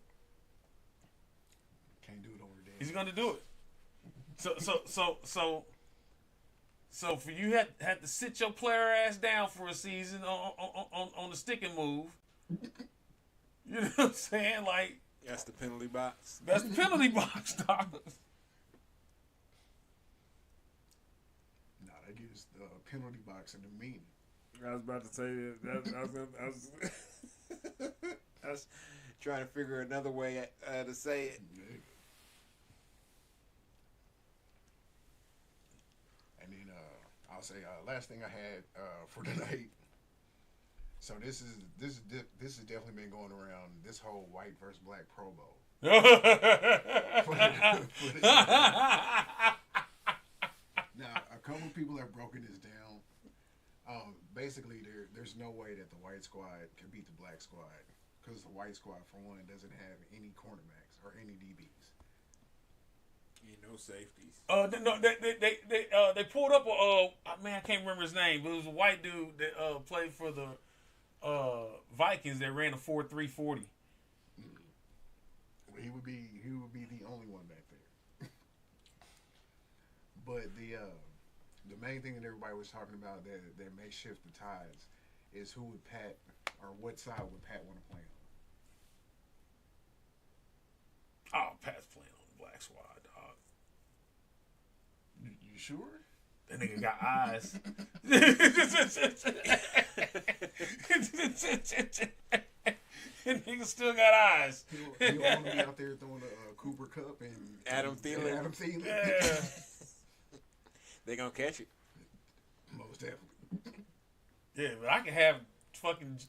Can't do it over there. He's going to do it. So for you had to sit your player ass down for a season on the stick and move. You know what I'm saying? That's the penalty box. That's the penalty box, dog. No, that gives the penalty box and the meaning. I was about to say that. I was trying to figure another way to say it. Yeah. And then I'll say last thing I had for tonight. So this is definitely been going around, this whole white versus black Pro Bowl. Now, a couple of people have broken this down. Basically, there's no way that the white squad can beat the black squad because the white squad, for one, doesn't have any cornerbacks or any DBs. No safeties. No, they pulled up man, I can't remember his name, but it was a white dude that played for the Vikings that ran a 4.340. He would be the only one back there. But the main thing that everybody was talking about that may shift the tides is who would Pat or what side would Pat want to play on. Oh, Pat's playing on the Black Squad, dog. You sure? That nigga got eyes. That nigga still got eyes. He'll only be out there throwing a Cooper Cup and Adam Thielen. Adam Thielen. Yeah. They gonna catch it. Most definitely. Yeah, but I can have fucking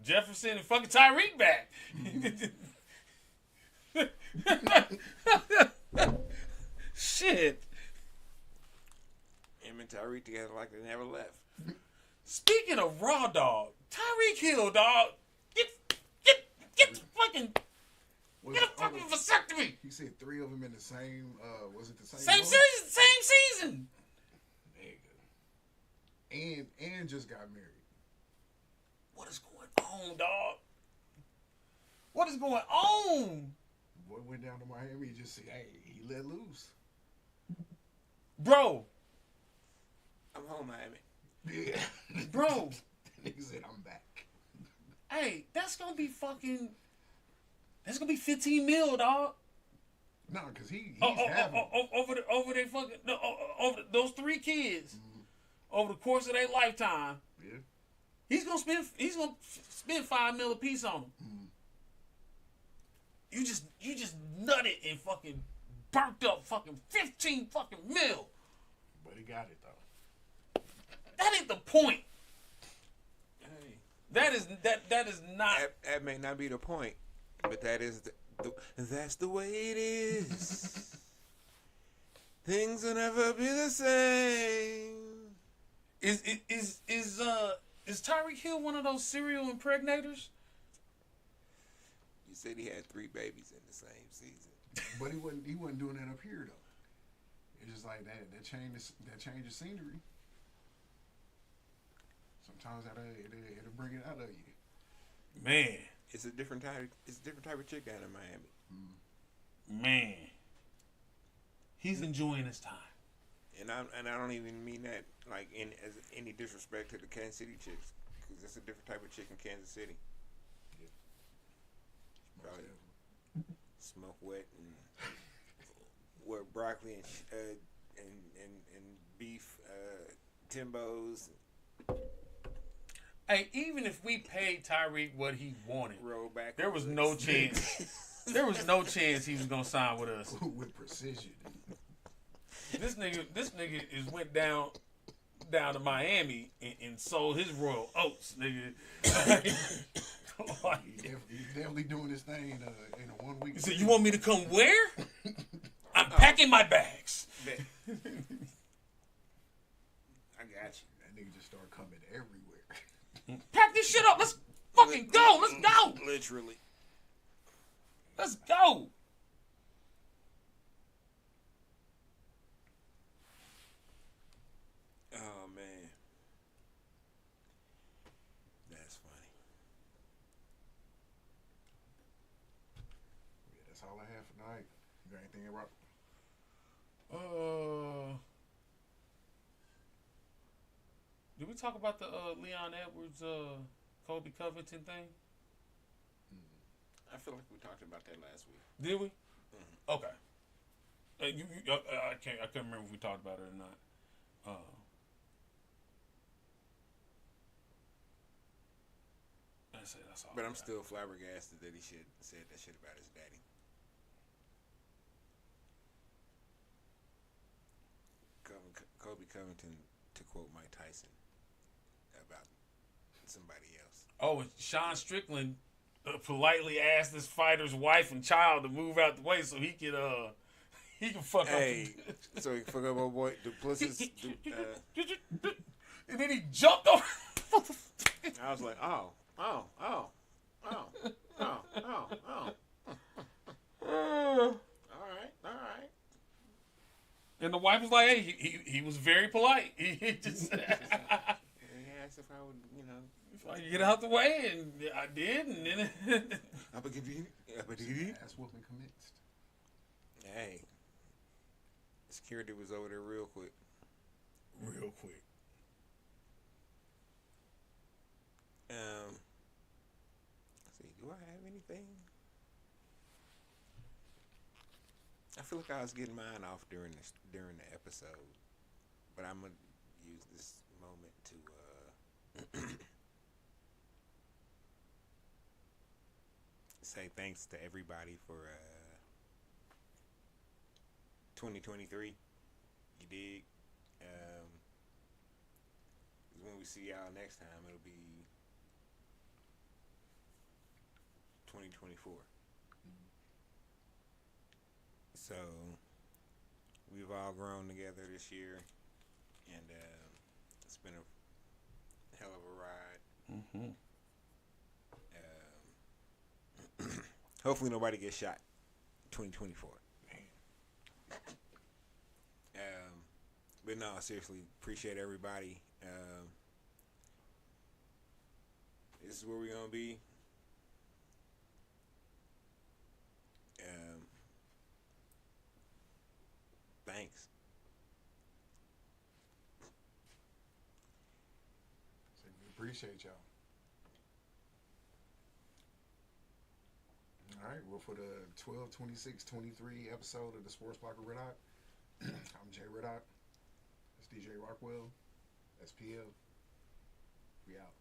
Jefferson and fucking Tyreek back. Shit. Him and Tyreek together like they never left. Speaking of raw dog, Tyreek Hill, dog, get the fucking get a fucking vasectomy. He said 3 of them in the same. Was it the same? Same month? season, same season. Nigga. And just got married. What is going on, dog? What is going on? Boy went down to Miami. Just said, hey, he let loose. Bro. I'm home, Miami. Yeah. Bro. Nigga said, I'm back. Hey, that's gonna be 15 mil, dog. No, because he's having over their fucking over those 3 kids over the course of their lifetime. Yeah. He's gonna spend $5 mil a piece on them. You just nutted and fucking burnt up fucking 15 fucking mil. But he got it though. That ain't the point. Hey. That is not. That may not be the point, but that is that's the way it is. Things will never be the same. Is Tyreek Hill one of those serial impregnators? You said he had 3 babies in the same season. But he wasn't doing that up here though. It's just like that changes scenery. Sometimes it'll bring it out of you. Man. It's a different type of chick down in Miami. Man. He's enjoying his time. And I don't even mean that like as any disrespect to the Kansas City chicks, because it's a different type of chick in Kansas City. Yeah. Probably smoke wet and wear broccoli and beef Timbos. Hey, even if we paid Tyreek what he wanted, Roll back. there was no chance. There was no chance he was gonna sign with us. With precision. This nigga is went down to Miami and sold his Royal Oats, nigga. He's definitely doing this thing in a 1 week. He said, "You want me to come where? I'm packing my bags." I got you. That nigga just started coming everywhere. Pack this shit up. Let's fucking go. Let's go. Literally. Let's go. Oh man, that's funny. Yeah, that's all I have for tonight. You got anything, Rock? Did we talk about the Leon Edwards, Kobe Covington thing? I feel like we talked about that last week. Did we? Mm-hmm. Okay. I couldn't remember if we talked about it or not. That's all. But I'm still flabbergasted that he said that shit about his daddy. Kobe Covington, to quote Mike Tyson, about somebody else. Oh, and Sean Strickland politely asked this fighter's wife and child to move out the way so he can fuck up. So he can fuck up old boy Duplessis. And then he jumped over. I was like, oh. All right. And the wife was like, "Hey, he was very polite. He just He asked if I would, you know, get out the way, and I did, and then Ass whooping commenced. hey, security was over there real quick. real quick. Let's see, do I have anything? I feel like I was getting mine off during the episode, but I'm gonna use this moment to say thanks to everybody for 2023. You dig? 'Cause when we see y'all next time, it'll be 2024. So we've all grown together this year, and it's been a hell of a ride. Mm-hmm. Hopefully nobody gets shot. 2024. But no, seriously, appreciate everybody. This is where we're gonna be. Thanks. So we appreciate y'all. All right, well, for the 12/26/23 episode of the Sports Block of Rittoc, I'm J-Ritoc. That's DJ Rockwell. That's PL. We out.